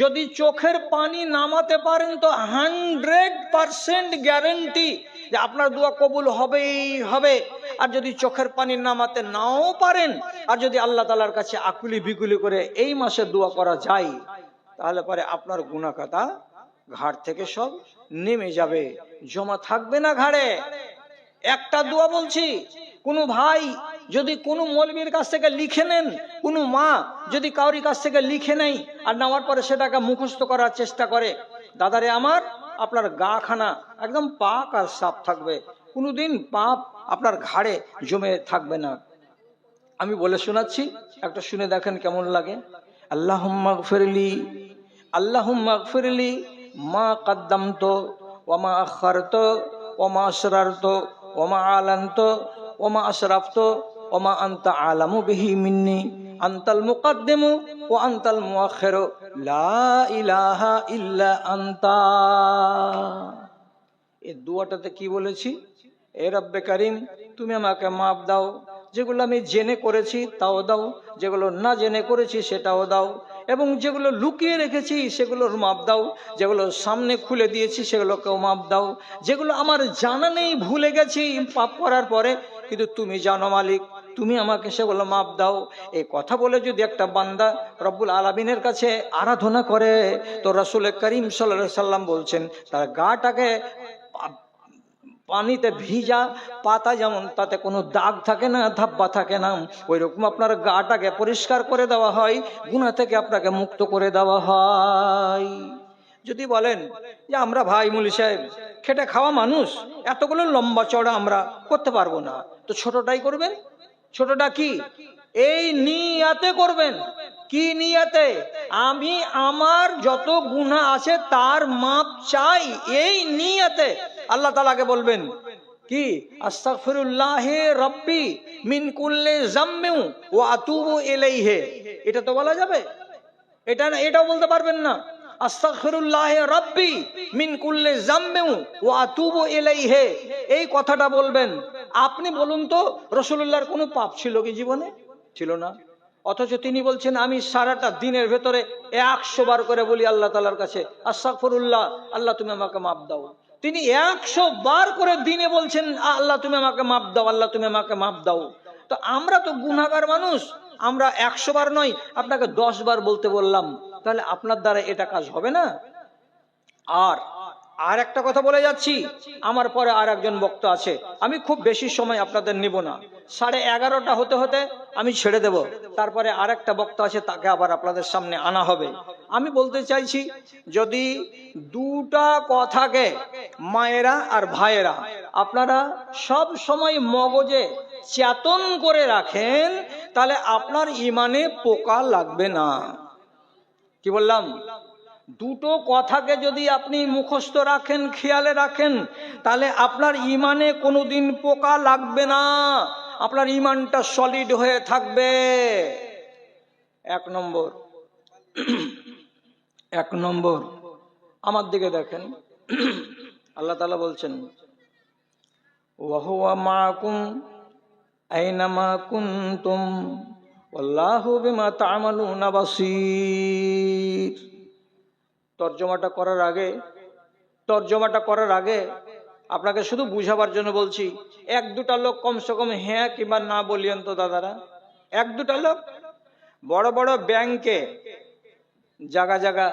যদি চোখের পানি নামাতে পারেন তো 100% গ্যারান্টি যে আপনার দোয়া কবুল হবেই হবে। আর যদি চোখের পানি নামাতে নাও পারেন, আর যদি আল্লাহ তাআলার কাছে আকুলি বিকুলি করে এই মাসে দোয়া করা যায়, তাহলে পরে আপনার গুনাহ খাতা ঘাড় থেকে সব নেমে যাবে, জমা থাকবে না ঘাড়ে। একটা দোয়া বলছি, কোনো ভাই যদি কোনো মৌলবীর কাছ থেকে লিখে নেন, কোনো মা যদি কাউরি কাছ থেকে লিখে নেই আর নেওয়ার পরে সেটাকে মুখস্থ করার চেষ্টা করে, দাদারে আমার, আপনার গা খানা একদম পাক আর সাফ থাকবে, কোনোদিন পাপ আপনার ঘাড়ে জমে থাকবে না। আমি বলে শোনাচ্ছি, একটা শুনে দেখেন কেমন লাগে। আল্লাহুম্মা গফিরলি, আল্লাহুম্মা গফিরলি মা কদ্দামতু ওয়া মা আখারতু ওয়া মা আসরারতু ওয়া মা আলানতু ওয়া মা আসরাফতু ওয়া মা আনতা আলামু বিহি মিন্নি, আনতাল মুকদ্দিমু ওয়া আনতাল মুআখিরু, লা ইলাহা ইল্লা আনতা। এই দোয়াটাতে কি বলেছি? এ রব্বে কারীম, তুমি আমাকে মাফ দাও, যেগুলো আমি জেনে করেছি তাও দাও, যেগুলো না জেনে করেছি সেটাও দাও, এবং যেগুলো লুকিয়ে রেখেছি সেগুলোর মাপ দাও, যেগুলো সামনে খুলে দিয়েছি সেগুলোকেও মাপ দাও, যেগুলো আমার জানা নেই ভুলে গেছি পাপ করার পরে, কিন্তু তুমি জানো মালিক, তুমি আমাকে সেগুলো মাপ দাও। এই কথা বলে যদি একটা বান্দা রব্বুল আলামিনের কাছে আরাধনা করে, তো রাসূল করিম সাল্লাল্লাহু আলাইহি সাল্লাম বলছেন, তার গাটাকে পানিতে ভিজা পাতা যেমন তাতে কোনো দাগ থাকে না, ধাব্বা থাকে না, ওই রকম আপনার গাটাকে পরিষ্কার করে দেওয়া হয়, গুনাহ থেকে আপনাকে মুক্ত করে দেওয়া হয়। যদি বলেন যে আমরা ভাই মুলি সাহেব খেটে খাওয়া মানুষ, এতগুলো লম্বা চড়া আমরা করতে পারবো না, তো ছোটটাই করবেন। ছোটটা কি? এই নিয়াতে করবেন। কি নিয়াতে? আমি আমার যত গুনাহ আছে তার মাপ চাই, এই নিয়াতে আল্লাহ তাআলাকে বলবেন কি, আস্তাগফিরুল্লাহি রাব্বি মিন কুল্লি যামবি ওয়া আতুবু ইলাইহি। এটা তো বলা যাবে? এটা না, এটাও বলতে পারবেন না। আস্তাগফিরুল্লাহি রাব্বি মিন কুল্লি যামবি ওয়া আতুবু ইলাইহি, এই কথাটা বলবেন। আপনি বলুন তো, রাসূলুল্লাহর কোনো পাপ ছিল কি জীবনে? ছিল না। অথচ তিনি বলছেন আমি সারাটা দিনের ভেতরে 100 বার করে বলি আল্লাহ তাআলার কাছে, আস্তাগফিরুল্লাহ, আল্লাহ তুমি আমাকে মাফ দাও। তিনি 100 বার করে দিনে বলছেন, আল্লাহ তুমি আমাকে মাফ দাও, আল্লাহ তুমি আমাকে মাফ দাও। তো আমরা তো গুনাহগার মানুষ, আমরা 100 বার নয়, আপনাকে 10 বার বলতে বললাম, তাহলে আপনার দ্বারা এটা কাজ হবে না। আর একটা কথা বলে যাচ্ছি, আমার পরে আর একজন বক্তা আছে, আমি খুব বেশি সময় আপনাদের নিব না, 11:30 হতে হতে আমি ছেড়ে দেব, তারপরে আর একটা বক্তা আছে, তাকে আবার আপনাদের সামনে আনা হবে। আমি বলতে চাইছি, যদি 2টা কথাকে মায়েরা আর ভাইয়েরা আপনারা সব সময় মগজে চেতন করে রাখেন, তাহলে আপনার ইমানে পোকা লাগবে না। কি বললাম? 2টো কথাকে যদি আপনি মুখস্থ রাখেন, খেয়ালে রাখেন, তাহলে আপনার ইমানে কোনোদিন পোকা লাগবে না, আপনার ইমানটা সলিড হয়ে থাকবে। 1 নম্বর, আমার দিকে দেখেন, আল্লাহ তাআলা বলছেন, ওয়া হুয়া মাআকুম আইনামা কুনতুম ওয়াল্লাহু বিমা তা'মালুনা বাসীর। তর্জমাটা করার আগে তর্জমাটা করার আগে আপনাকে শুধু বুঝাবার জন্য বলছি, এক দুটা লোক কমসে কম হ্যাঁ কিংবা না বলিয়েন তো দাদারা। এক দুটা লোক। বড় বড় ব্যাংকে জায়গা জায়গা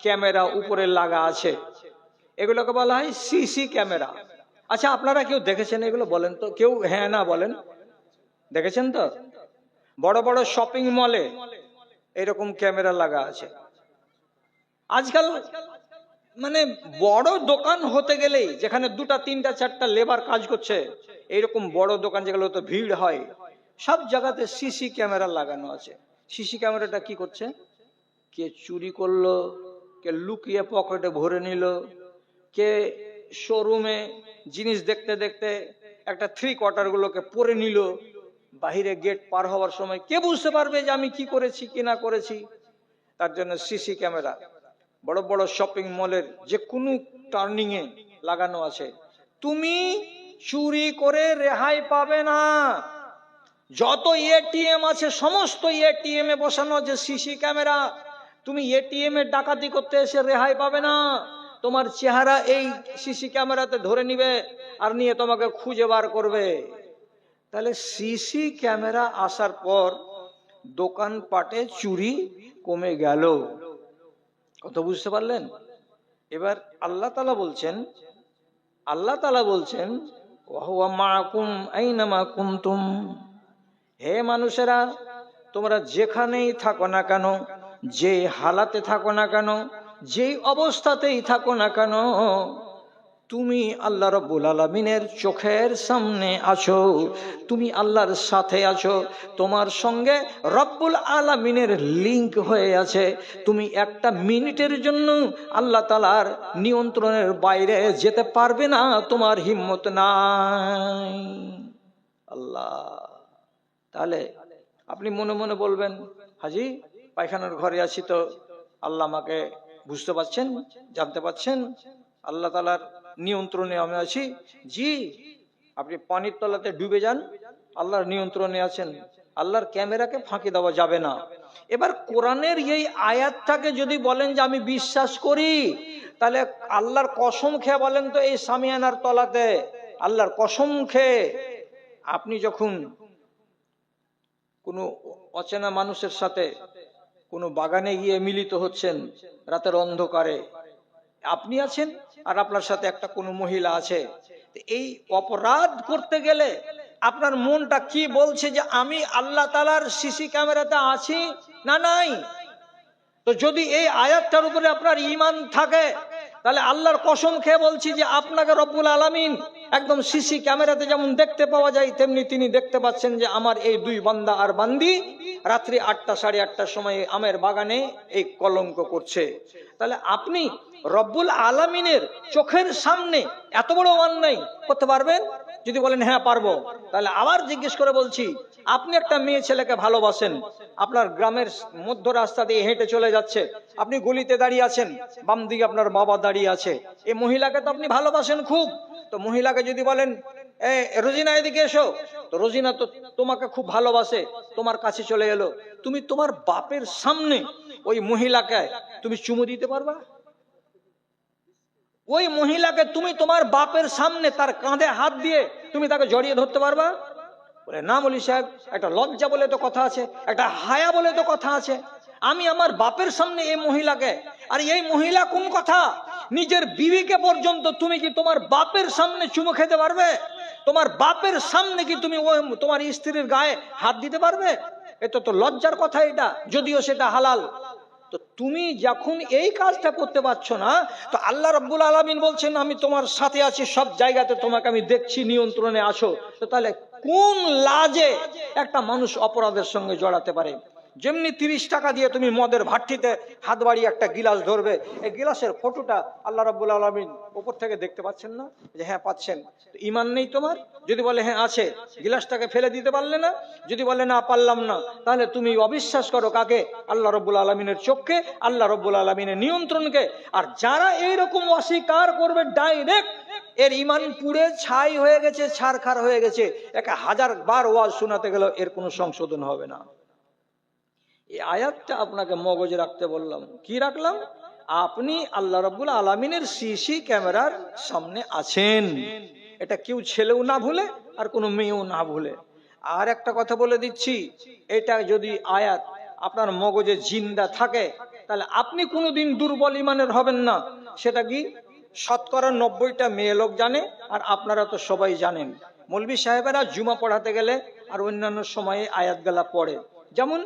ক্যামেরা উপরে লাগা আছে, এগুলোকে বলা হয় সিসি ক্যামেরা। আচ্ছা, আপনারা কেউ দেখেছেন এগুলো? বলেন তো, কেউ হ্যাঁ না বলেন। দেখেছেন তো? বড় বড় শপিং মলে এরকম ক্যামেরা লাগা আছে। আজকাল মানে বড় দোকান হতে গেলেই, যেখানে দুটা তিনটা চারটা লেবার কাজ করছে, এইরকম বড় দোকান যেগুলো তো ভিড় হয়, সব জায়গাতে সিসি ক্যামেরা লাগানো আছে। সিসি ক্যামেরাটা কি করছে? কে চুরি করলো, কে লুকিয়ে পকেটে ভরে নিল, কে শোরুমে জিনিস দেখতে দেখতে একটা 3/4 গুলোকে পরে নিল, বাহিরে গেট পার হওয়ার সময় কে বুঝতে পারবে যে আমি কি করেছি কি না করেছি? তার জন্য সিসি ক্যামেরা বড় বড় শপিং মলের যে কোনো টার্নিং এ লাগানো আছে। তুমি চুরি করে রেহাই পাবে না। যত এটিএম আছে সমস্ত এটিএম এ বসানো যে সিসি ক্যামেরা, তুমি এটিএম এ ডাকাতি করতে এসে রেহাই পাবে না। তোমার চেহারা এই সিসি ক্যামেরাতে ধরে নিবে আর নিয়ে তোমাকে খুঁজে বার করবে। তাহলে সিসি ক্যামেরা আসার পর দোকানপাটে চুরি কমে গেল। কত বুঝতে পারলেন? এবার আল্লাহ তাআলা বলছেন ওয়া হুয়া মাআকুম আইনামা কুনতুম। হে মানুষেরা, তোমরা যেখানেই থাকো না কেন, যে হালাতে থাকো না কেন, যেই অবস্থাতেই থাকো না কেন, তুমি আল্লাহ রাব্বুল আলামিনের চোখের সামনে আছো, তুমি আল্লাহর সাথে আছো, তোমার সঙ্গে রব্বুল আলামিনের লিংক হয়ে আছে। তুমি একটা মিনিটের জন্য আল্লাহ তাআলার নিয়ন্ত্রণের বাইরে যেতে পারবে না, তোমার হিম্মত নাই। আল্লাহ। তাহলে আপনি মনে মনে বলবেন, হাজি পায়খানার ঘরে আছি তো আল্লাহ আমাকে বুঝতে পারছেন, জানতে পারছেন, আল্লাহ তাআলার নিয়ন্ত্রণে আমি আছি। জি, আপনি পানির তলাতে ডুবে যান, আল্লাহর নিয়ন্ত্রণে আছেন। আল্লাহর ক্যামেরাকে ফাঁকি দেওয়া যাবে না। এবার কোরআনের এই আয়াতটাকে যদি বলেন যে আমি বিশ্বাস করি, তাহলে আল্লাহর কসম খেয়ে বলেন তো, এই সামিয়ানার তলাতে আল্লাহর কসম খেয়ে আপনি যখন কোনো অচেনা মানুষের সাথে কোনো বাগানে গিয়ে মিলিত হচ্ছেন রাতের অন্ধকারে, আপনি আছেন আর আপনার সাথে একটা কোনো মহিলা আছে, এই অপরাধ করতে গেলে আপনার মনটা কি বলছে যে আমি আল্লাহ তাআলার সিসি ক্যামেরাতে আছি না নাই? তো যদি এই আয়াতটার উপরে আপনার ঈমান থাকে, তাহলে আল্লাহর কসম খেয়ে বলছি যে আপনাকে রব্বুল আলামিন একদম সিসি ক্যামেরাতে যেমন দেখতে পাওয়া যায়, তেমনি তিনি দেখতে পাচ্ছেন যে আমার এই দুই বান্দা আর বান্দি রাত্রি 8টা 8:30টার সময় আমের বাগানে এই কলঙ্ক করছে। তাহলে আপনি রব্বুল আলামিনের চোখের সামনে এত বড় অন্যায় করতে পারবেন? যদি বলেন হ্যাঁ পারবো, তাহলে আবার জিজ্ঞেস করে বলছি, আপনি একটা মেয়ে ছেলেকে ভালোবাসেন, আপনার গ্রামের মধ্য রাস্তা দিয়ে হেঁটে চলে যাচ্ছে, আপনি গলিতে দাঁড়িয়ে আছেন, বাম দিকে আপনার বাবা দাঁড়িয়ে আছে, এই মহিলাকে তো আপনি ভালোবাসেন খুব। তো মহিলাকে যদি বলেন এ রোজিনা এদিকে এসো, তো রোজিনা তো তোমাকে খুব ভালোবাসে, তোমার কাছে চলে এলো, তুমি তোমার বাপের সামনে ওই মহিলাকে তুমি চুমু দিতে পারবা? ওই মহিলাকে তুমি তোমার বাপের সামনে তার কাঁধে হাত দিয়ে তুমি তাকে জড়িয়ে ধরতে পারবা? বলে না মৌলভী সাহেব, একটা লজ্জা বলে তো কথা আছে, একটা হায়া বলে তো কথা আছে। আমি আমার বাপের সামনে এই মহিলাকে, আর এই মহিলা কোন কথা, নিজের বিবিকে পর্যন্ত তুমি কি তোমার বাপের সামনে চুমু খেতে পারবে? তোমার বাপের সামনে কি তুমি তোমার স্ত্রীর গায়ে হাত দিতে পারবে? এটা তো লজ্জার কথা, এটা যদিও সেটা হালাল। তো তুমি যখন এই কাজটা করতে পারছো না, তো আল্লাহ রাব্বুল আলামিন বলছেন আমি তোমার সাথে আছি, সব জায়গাতে তোমাকে আমি দেখছি, নিয়ন্ত্রণে আছো। তো তাহলে কোন লাজে একটা মানুষ অপরাধের সঙ্গে জড়াতে পারে? যেমনি 30 টাকা দিয়ে তুমি মদের ভাট্টিতে হাত বাড়িয়ে একটা গিলাস ধরবে, এই গিলাসের ফটোটা আল্লাহ রাব্বুল আলামিন উপর থেকে দেখতে পাচ্ছেন না? যে হ্যাঁ পাচ্ছেন। ঈমান নেই তোমার? যদি বলে হ্যাঁ আছে, গিলাসটাকে ফেলে দিতে পারলে না? যদি বলে না পারলাম না, তাহলে তুমি অবিশ্বাস করো কাকে? আল্লাহ রাব্বুল আলামিনের চোখকে, আল্লাহ রাব্বুল আলামিনের নিয়ন্ত্রণকে। আর যারা এইরকম অস্বীকার করবে ডাইরেক্ট, এর ঈমান পুড়ে ছাই হয়ে গেছে, ছারখার হয়ে গেছে, একে 1000 বার ওয়াজ শোনাতে গেল এর কোনো সংশোধন হবে না। এই আয়াতটা আপনাকে মগজে রাখতে বললাম। কি রাখলাম? আপনি আল্লাহ রাব্বুল আলামিনের সিসি ক্যামেরার সামনে আছেন, এটা কেউ ছেলেও না ভুলে আর কোনো মেয়েও না ভুলে। আর একটা কথা বলে দিচ্ছি, এটা যদি আয়াত আপনার মগজে জিন্দা থাকে তাহলে আপনি কোনোদিন দুর্বল ইমানের হবেন না। সেটা কি? শতকরা 90টা মেয়ে লোক জানে, আর আপনারা তো সবাই জানেন। মৌলভী সাহেবেরা জুমা পড়াতে গেলে আর অন্যান্য সময়ে আয়াতগুলা পড়ে, যেমন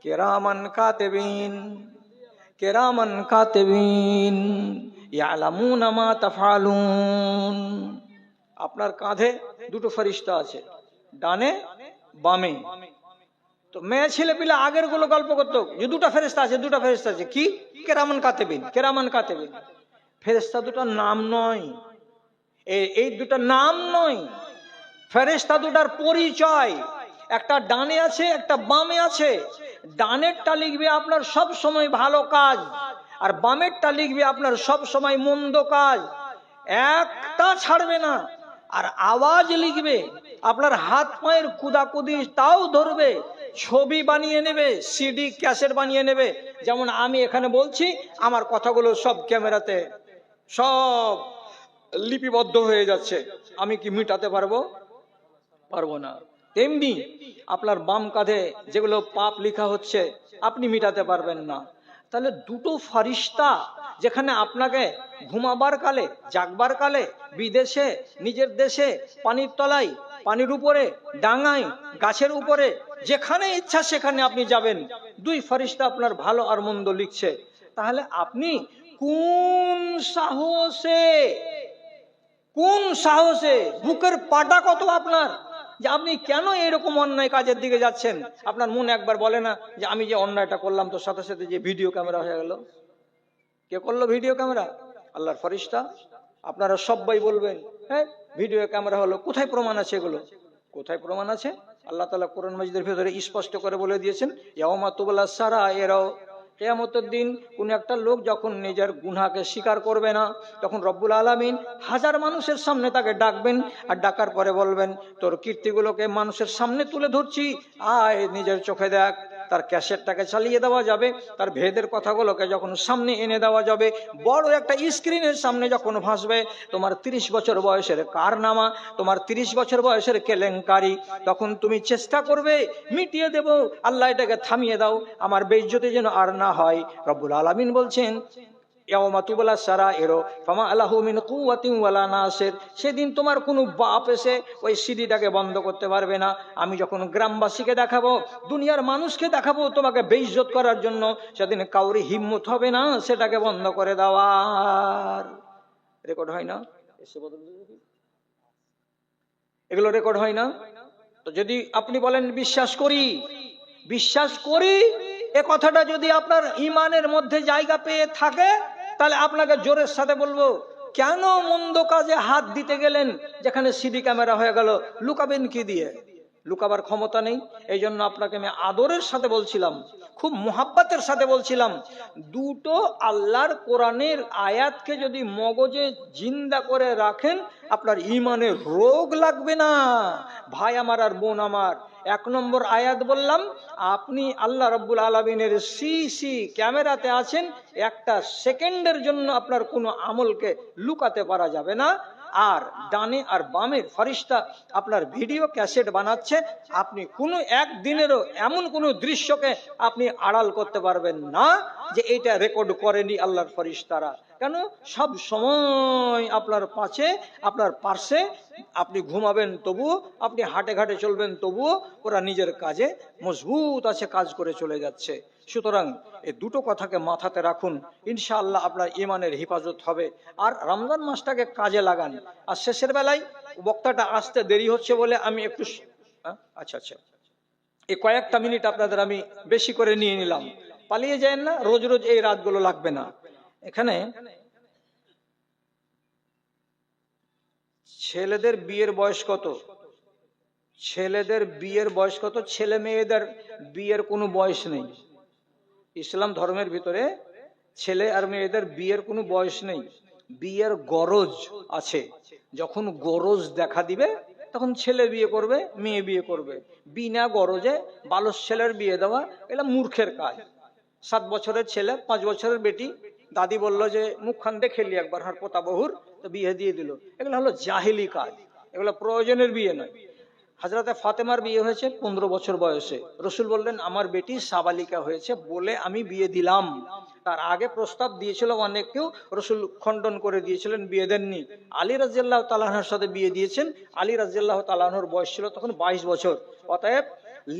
কেরামান কাতিবিন, কেরামান কাতিবিন ইয়ালামুনা মা তাফআলুন। আপনার কাঁধে দুটো ফেরেশতা আছে, ডানে বামে। তো মেয়ে ছেলে পিলে আগের গুলো গল্প করতো যে দুটো ফেরেশতা আছে, দুটো ফেরেশতা আছে। কি? কেরামান কাতিবিন, কেরামান কাতিবিন। ফেরেশতা দুটার নাম নয়, এই দুটো নাম নয়, ফেরেশতা দুটার পরিচয়। একটা ডানে আছে, একটা বামে আছে। ডানেরটা লিখবে আপনার সব সময় ভালো কাজ, আর বামেরটা লিখবে আপনার সব সময় মন্দ কাজ। একটা ছাড়বে না। আর আওয়াজ লিখবে, আপনার হাত পায়ের কুদাকুদি তাও ধরবে, ছবি বানিয়ে নেবে, সিডি ক্যাসেট বানিয়ে নেবে। যেমন আমি এখানে বলছি, আমার কথাগুলো সব ক্যামেরাতে সব লিপিবদ্ধ হয়ে যাচ্ছে। আমি কি মিটাতে পারবো? পারবো না। তেমনি আপনার বাম কাঁধে যেগুলো পাপ লেখা হচ্ছে আপনি মিটাতে পারবেন না। তাহলে দুটো ফারিস্তা যেখানে আপনাকে ঘুমাবার কালে, জাগবার কালে, বিদেশে, নিজের দেশে, পানির তলায়, পানির উপরে, ডাঙায়, গাছের উপরে, যেখানে ইচ্ছা সেখানে আপনি যাবেন, দুই ফারিস্তা আপনার ভালো আর মন্দ লিখছে। তাহলে আপনি কোন সাহসে, কোন সাহসে, বুকের পাটা কত আপনার, যে আপনি কেন এরকম অন্যায় কাজের দিকে যাচ্ছেন? আপনার মন একবার বলে না যে আমি যে অন্যায়টা করলাম তো সাথে সাথে যে ভিডিও ক্যামেরা হয়ে গেল? কে করলো ভিডিও ক্যামেরা? আল্লাহর ফেরেশতা। আপনারা সবাই বলবেন হ্যাঁ ভিডিও ক্যামেরা হলো, কোথায় প্রমাণ আছে এগুলো? কোথায় প্রমাণ আছে? আল্লাহ তাআলা কোরআন মাজিদের ভিতরে স্পষ্ট করে বলে দিয়েছেন, ইয়াউমা তুবলা সারায়ের। কিয়ামতের দিন কোন একটা লোক যখন নিজের গুনাহকে স্বীকার করবে না, তখন রব্বুল আলামিন হাজার মানুষের সামনে তাকে ডাকবেন, আর ডাকার পরে বলবেন তোর কীর্তিগুলোকে মানুষের সামনে তুলে ধরছি, আয় নিজের চোখে দেখ। তার ক্যাসেটটাকে চালিয়ে দেওয়া যাবে, তার ভেদের কথাগুলোকে যখন সামনে এনে দেওয়া যাবে, বড় একটা স্ক্রিনের সামনে যখন ভাসবে তোমার 30 বছর বয়সের কারনামা, তোমার 30 বছর বয়সের কেলেঙ্কারি, তখন তুমি চেষ্টা করবে মিটিয়ে দেব, আল্লাহ এটাকে থামিয়ে দাও, আমার বেইজ্জতি যেন আর না হয়। রব্বুল আলামিন বলছেন সেদিন তোমার কোনো বাপ এসে ওই সিডিটাকে বন্ধ করতে পারবে না। আমি যখন গ্রামবাসীকে দেখাবো, দুনিয়ার মানুষকে দেখাবো তোমাকে বেইজ্জত করার জন্য, সেদিন কাউরি হিম্মত হবে না সেটাকে বন্ধ করে দেওয়ার। রেকর্ড হয় না? এগুলো রেকর্ড হয় না? তো যদি আপনি বলেন বিশ্বাস করি, বিশ্বাস করি, এ কথাটা যদি আপনার ইমানের মধ্যে জায়গা পেয়ে থাকে, তাহলে আপনাকে জোরের সাথে বলবো, কেন মন্দ কাজে হাত দিতে গেলেন যেখানে সিডি ক্যামেরা হয়ে গেল? লুকাবেন কি দিয়ে? লুকাবার ক্ষমতা নেই। এই জন্য আপনাকে আমি আদরের সাথে বলছিলাম, খুব মোহাব্বতের সাথে বলছিলাম, দুটো আল্লাহর কোরআনের আয়াতকে যদি মগজে জিন্দা করে রাখেন, আপনার ইমানের রোগ লাগবে না। ভাই আমার আর বোন আমার, 1 নম্বর আয়াত বললাম, আপনি আল্লাহ রাব্বুল আলামিনের সিসি ক্যামেরাতে আছেন, একটা সেকেন্ডের জন্য আপনার কোনো আমলকে লুকাতে পারা যাবে না। আর ডানে আর বামের ফেরেশতা আপনার ভিডিও ক্যাসেট বানাচ্ছে, আপনি কোনো একদিনেরও এমন কোনো দৃশ্যকে আপনি আড়াল করতে পারবেন না যে এটা রেকর্ড করেনি আল্লাহর ফেরেশতারা। কেন? সব সময় আপনার পাশে, আপনার পাশে, আপনি ঘুমাবেন তবুও, আপনি হাটে ঘাটে চলবেন তবুও ওরা নিজের কাজে মজবুত আছে, কাজ করে চলে যাচ্ছে। সুতরাং এই দুটো কথাকে মাথাতে রাখুন, ইনশাআল্লাহ আপনার ইমানের হেফাজত হবে। আর রমজান মাসটাকে কাজে লাগান। আর শেষের বেলায় বক্তাটা আসতে দেরি হচ্ছে বলে আমি একটু আচ্ছা এই কয়েকটা মিনিট আপনাদের আমি বেশি করে নিয়ে নিলাম। পালিয়ে যান না, রোজ রোজ এই রাতগুলো লাগবে না। এখানে ছেলেদের বিয়ের বয়স কত? ছেলেদের বিয়ের বয়স কত? ছেলে মেয়েদের বিয়ের কোনো বয়স নেই। ইসলাম ধর্মের ভিতরে ছেলে আর মেয়েদের বিয়ের কোনো বয়স নেই। বিয়ের গরজ আছে, যখন গরজ দেখা দিবে তখন ছেলে বিয়ে করবে, মেয়ে বিয়ে করবে। বিনা গরজে বালক ছেলের বিয়ে দেওয়া এটা মূর্খের কাজ। 7 বছরের ছেলে 5 বছরের বেটি দাদি বললো যে মুখখান দেখে লি একবার হার পোতা বহুর, তো বিয়ে দিয়ে দিল। এগুলো হলো জাহিলি কাজ, এগুলো প্রয়োজনের বিয়ে নয়। হযরতে ফাতেমার বিয়ে হয়েছে 15 বছর বয়সে। রসুল বললেন আমার বেটি সাবালিকা হয়েছে বলে আমি বিয়ে দিলাম। তার আগে প্রস্তাব দিয়েছিল অনেক কেউ, রসুল খণ্ডন করে দিয়েছিলেন, বিয়ে দেননি। আলী রাদিয়াল্লাহু তাআলা আনহুর সাথে বিয়ে দিয়েছেন। আলী রাদিয়াল্লাহু তাআলা আনহুর বয়স ছিল তখন 22 বছর। অতএব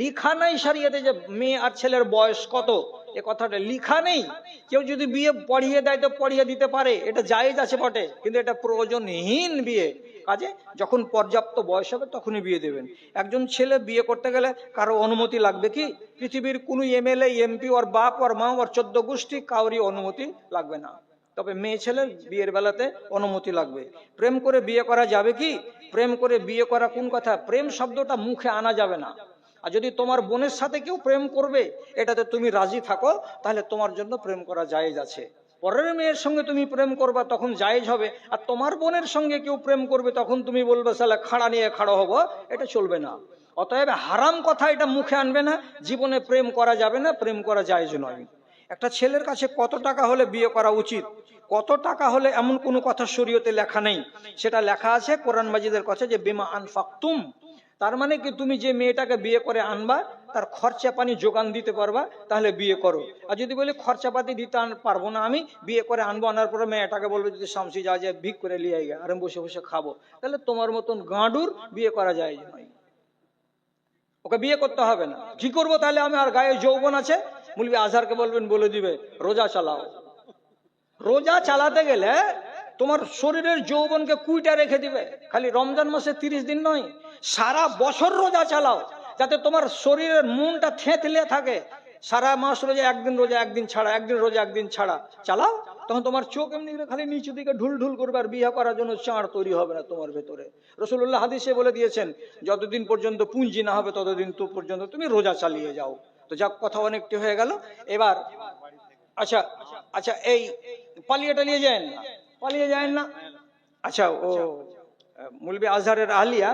লিখা নাই শরীয়তে যে মেয়ে আর ছেলের বয়স কত, এ কথাটা লিখা নেই। কেউ যদি বিয়ে পড়িয়ে দেয় তো পড়িয়ে দিতে পারে, এটা জায়েজ আছে বটে, কিন্তু এটা প্রয়োজনহীন বিয়ে। কাজে যখন পর্যাপ্ত বয়স হবে তখনই বিয়ে দেবেন। একজন ছেলে বিয়ে করতে গেলে কারো অনুমতি লাগবে কি? পৃথিবীর কোনো এমএলএ এমপি ওর বাপ ওর মা ওর 14 গোষ্ঠী কাউরি অনুমতি লাগবে না। তবে মেয়ে ছেলের বিয়ের বেলাতে অনুমতি লাগবে। প্রেম করে বিয়ে করা যাবে কি? প্রেম করে বিয়ে করা কোন কথা, প্রেম শব্দটা মুখে আনা যাবে না। আর যদি তোমার বোনের সাথে কেউ প্রেম করবে এটাতে তুমি রাজি থাকো, তাহলে তোমার জন্য প্রেম করা জায়েজ আছে। পরের মেয়ের সঙ্গে তুমি প্রেম করবা তখন জায়েজ হবে, আর তোমার বোনের সঙ্গে কেউ প্রেম করবে তখন তুমি বলবে সালা খাড়া নিয়ে খাড়া হবো, এটা চলবে না। অতএব হারাম কথা এটা মুখে আনবে না। জীবনে প্রেম করা যাবে না, প্রেম করা জায়েজ নয়। একটা ছেলের কাছে কত টাকা হলে বিয়ে করা উচিত, কত টাকা হলে এমন কোনো কথা শরীয়তে লেখা নেই। সেটা লেখা আছে কোরআন মাজিদের কাছে যে বিমা আনফাকতুম, তার মানে কি তুমি যে মেয়েটাকে বিয়ে করে আনবা তার খরচা পানি যোগান দিতে পারবা তাহলে বিয়ে করো। আর যদি বলি খরচাপাতি দিতে পারবো না, আমি বিয়ে করে আনবো, আনার পরে মেয়েটাকে বলবো যদি শামসি যা যায় ভিক করে লিয়ে আইগা আর আমি বসে বসে খাবো, তাহলে তোমার মতন গাঁডুর বিয়ে করা যায় নয়। ওকে বিয়ে করতে হবে না। কি করবো তাহলে আমি? আর গায়ে যৌবন আছে, মুলবি আজহারকে বলবেন বলে দিবে রোজা চালাও। রোজা চালাতে গেলে তোমার শরীরের যৌবনকে কুইটা রেখে দিবে। খালি রমজান মাসে 30 দিন নয়, সারা বছর রোজা চালাও, যাতে তোমার শরীরের মনটা থেঁতলে থাকে। সারা মাস রোজা, একদিন রোজা একদিন ছাড়া, একদিন রোজা একদিন ছাড়া চালাও, তখন তোমার চোখ এমনি খালি নিচু দিকে ঢুল ঢুল করবে, আর বিয়ে করার জন্য চাঁড় তৈরি হবে না তোমার ভেতরে। রাসূলুল্লাহ হাদিসে বলে দিয়েছেন যতদিন পর্যন্ত পুঁজি না হবে ততদিন তো পর্যন্ত তুমি রোজা চালিয়ে যাও। তো যাক, কথা অনেকটি হয়ে গেল। এবার আচ্ছা আচ্ছা, এই পালিয়ে টালিয়ে যায় না, পালিয়ে যায় না। আচ্ছা, ও মুলবি আজহারের আহলিয়া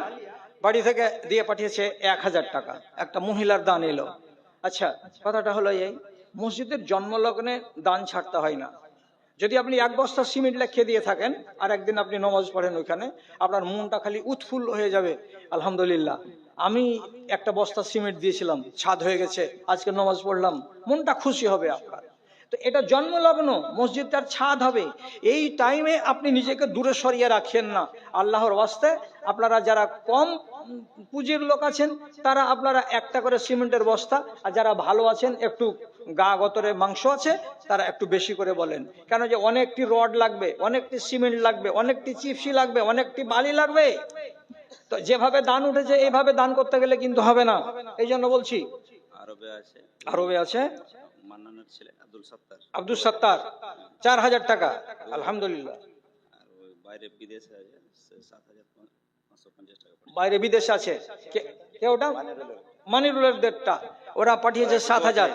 বাড়ি থেকে দিয়ে পাঠিয়েছে 1000 টাকা, একটা মহিলার দান এলো। আচ্ছা, কথাটা হলো এই, মসজিদের জন্মলগ্নে দান ছাড়তে হয় না। যদি আপনি 1 বস্তা সিমেন্ট লিখে দিয়ে থাকেন আর একদিন আপনি নামাজ পড়েন ওইখানে, আপনার মনটা খালি উৎফুল্ল হয়ে যাবে। আলহামদুলিল্লাহ, আমি 1 বস্তা সিমেন্ট দিয়েছিলাম, ছাদ হয়ে গেছে, আজকে নামাজ পড়লাম, মনটা খুশি হবে আপনার। তো এটা জন্মলগ্ন, মসজিদটার ছাদ হবে। এই টাইমে আপনি নিজেকে দূরে সরিয়ে রাখেন না। আল্লাহর ওয়াস্তে আপনারা যারা কম পুঁজির লোক আছেন তারা আপনারা 1টা করে সিমেন্টের বস্তা, আর যারা ভালো আছেন একটু গা গতরে মাংস আছে তারা একটু বেশি করে বলেন। কেন যে অনেকটি রড লাগবে, অনেকটি সিমেন্ট লাগবে, অনেকটি চিপসি লাগবে, অনেকটি বালি লাগবে। তো যেভাবে দান উঠেছে এইভাবে দান করতে গেলে কিন্তু হবে না। এই জন্য বলছি। আরবে আছে মান্নানের ছেলে আব্দুল সত্তার 4000 টাকা, আলহামদুলিল্লাহ। বাইরে বিদেশে আছে কে ওটা? মানিরুলের দেড়টা, ওরা পাঠিয়েছে 7000।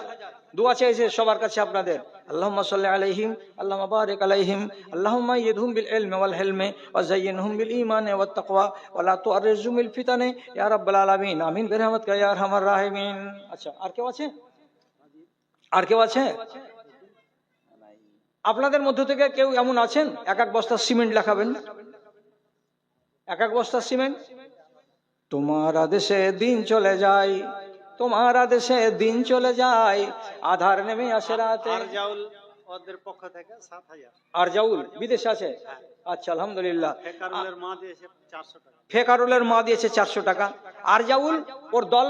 দোয়া চাইছে সবার কাছে আপনাদের। আল্লাহুম্মা সাল্লি আলাইহিম, আল্লাহুম্মা বারিক আলাইহিম, আল্লাহুম্মা ইয়িদহুম বিল ইলমি ওয়াল হিলমি ওয়া যায়্যিনহুম বিল ঈমানি ওয়াত তাকওয়া ওয়া লা তুআররিজহুম বিল ফিতানি ইয়া রাব্বাল আলামিন, আমিন বিরহমাতিকা ইয়া আরহামার রাহিমিন। আচ্ছা, আর কেউ আছে? আর কেউ আছে আপনাদের মধ্য থেকে? কেউ এমন আছেন 1 বস্তা সিমেন্ট লেখাবেন? 1 বস্তা সিমেন্ট। তোমার আদেশে দিন চলে যায়, তোমার আদেশে দিন চলে যায়, আধার নেমে আসে রাতে। ওদের পক্ষ থেকে 7000। আর জাউল বিদেশে আছে? আচ্ছা, আলহামদুলিল্লাহ। ফেকারুলের মা দিয়েছে 400 টাকা। ফেকারুলের মা দিয়েছে 400 টাকা। আর জাউল ওর দল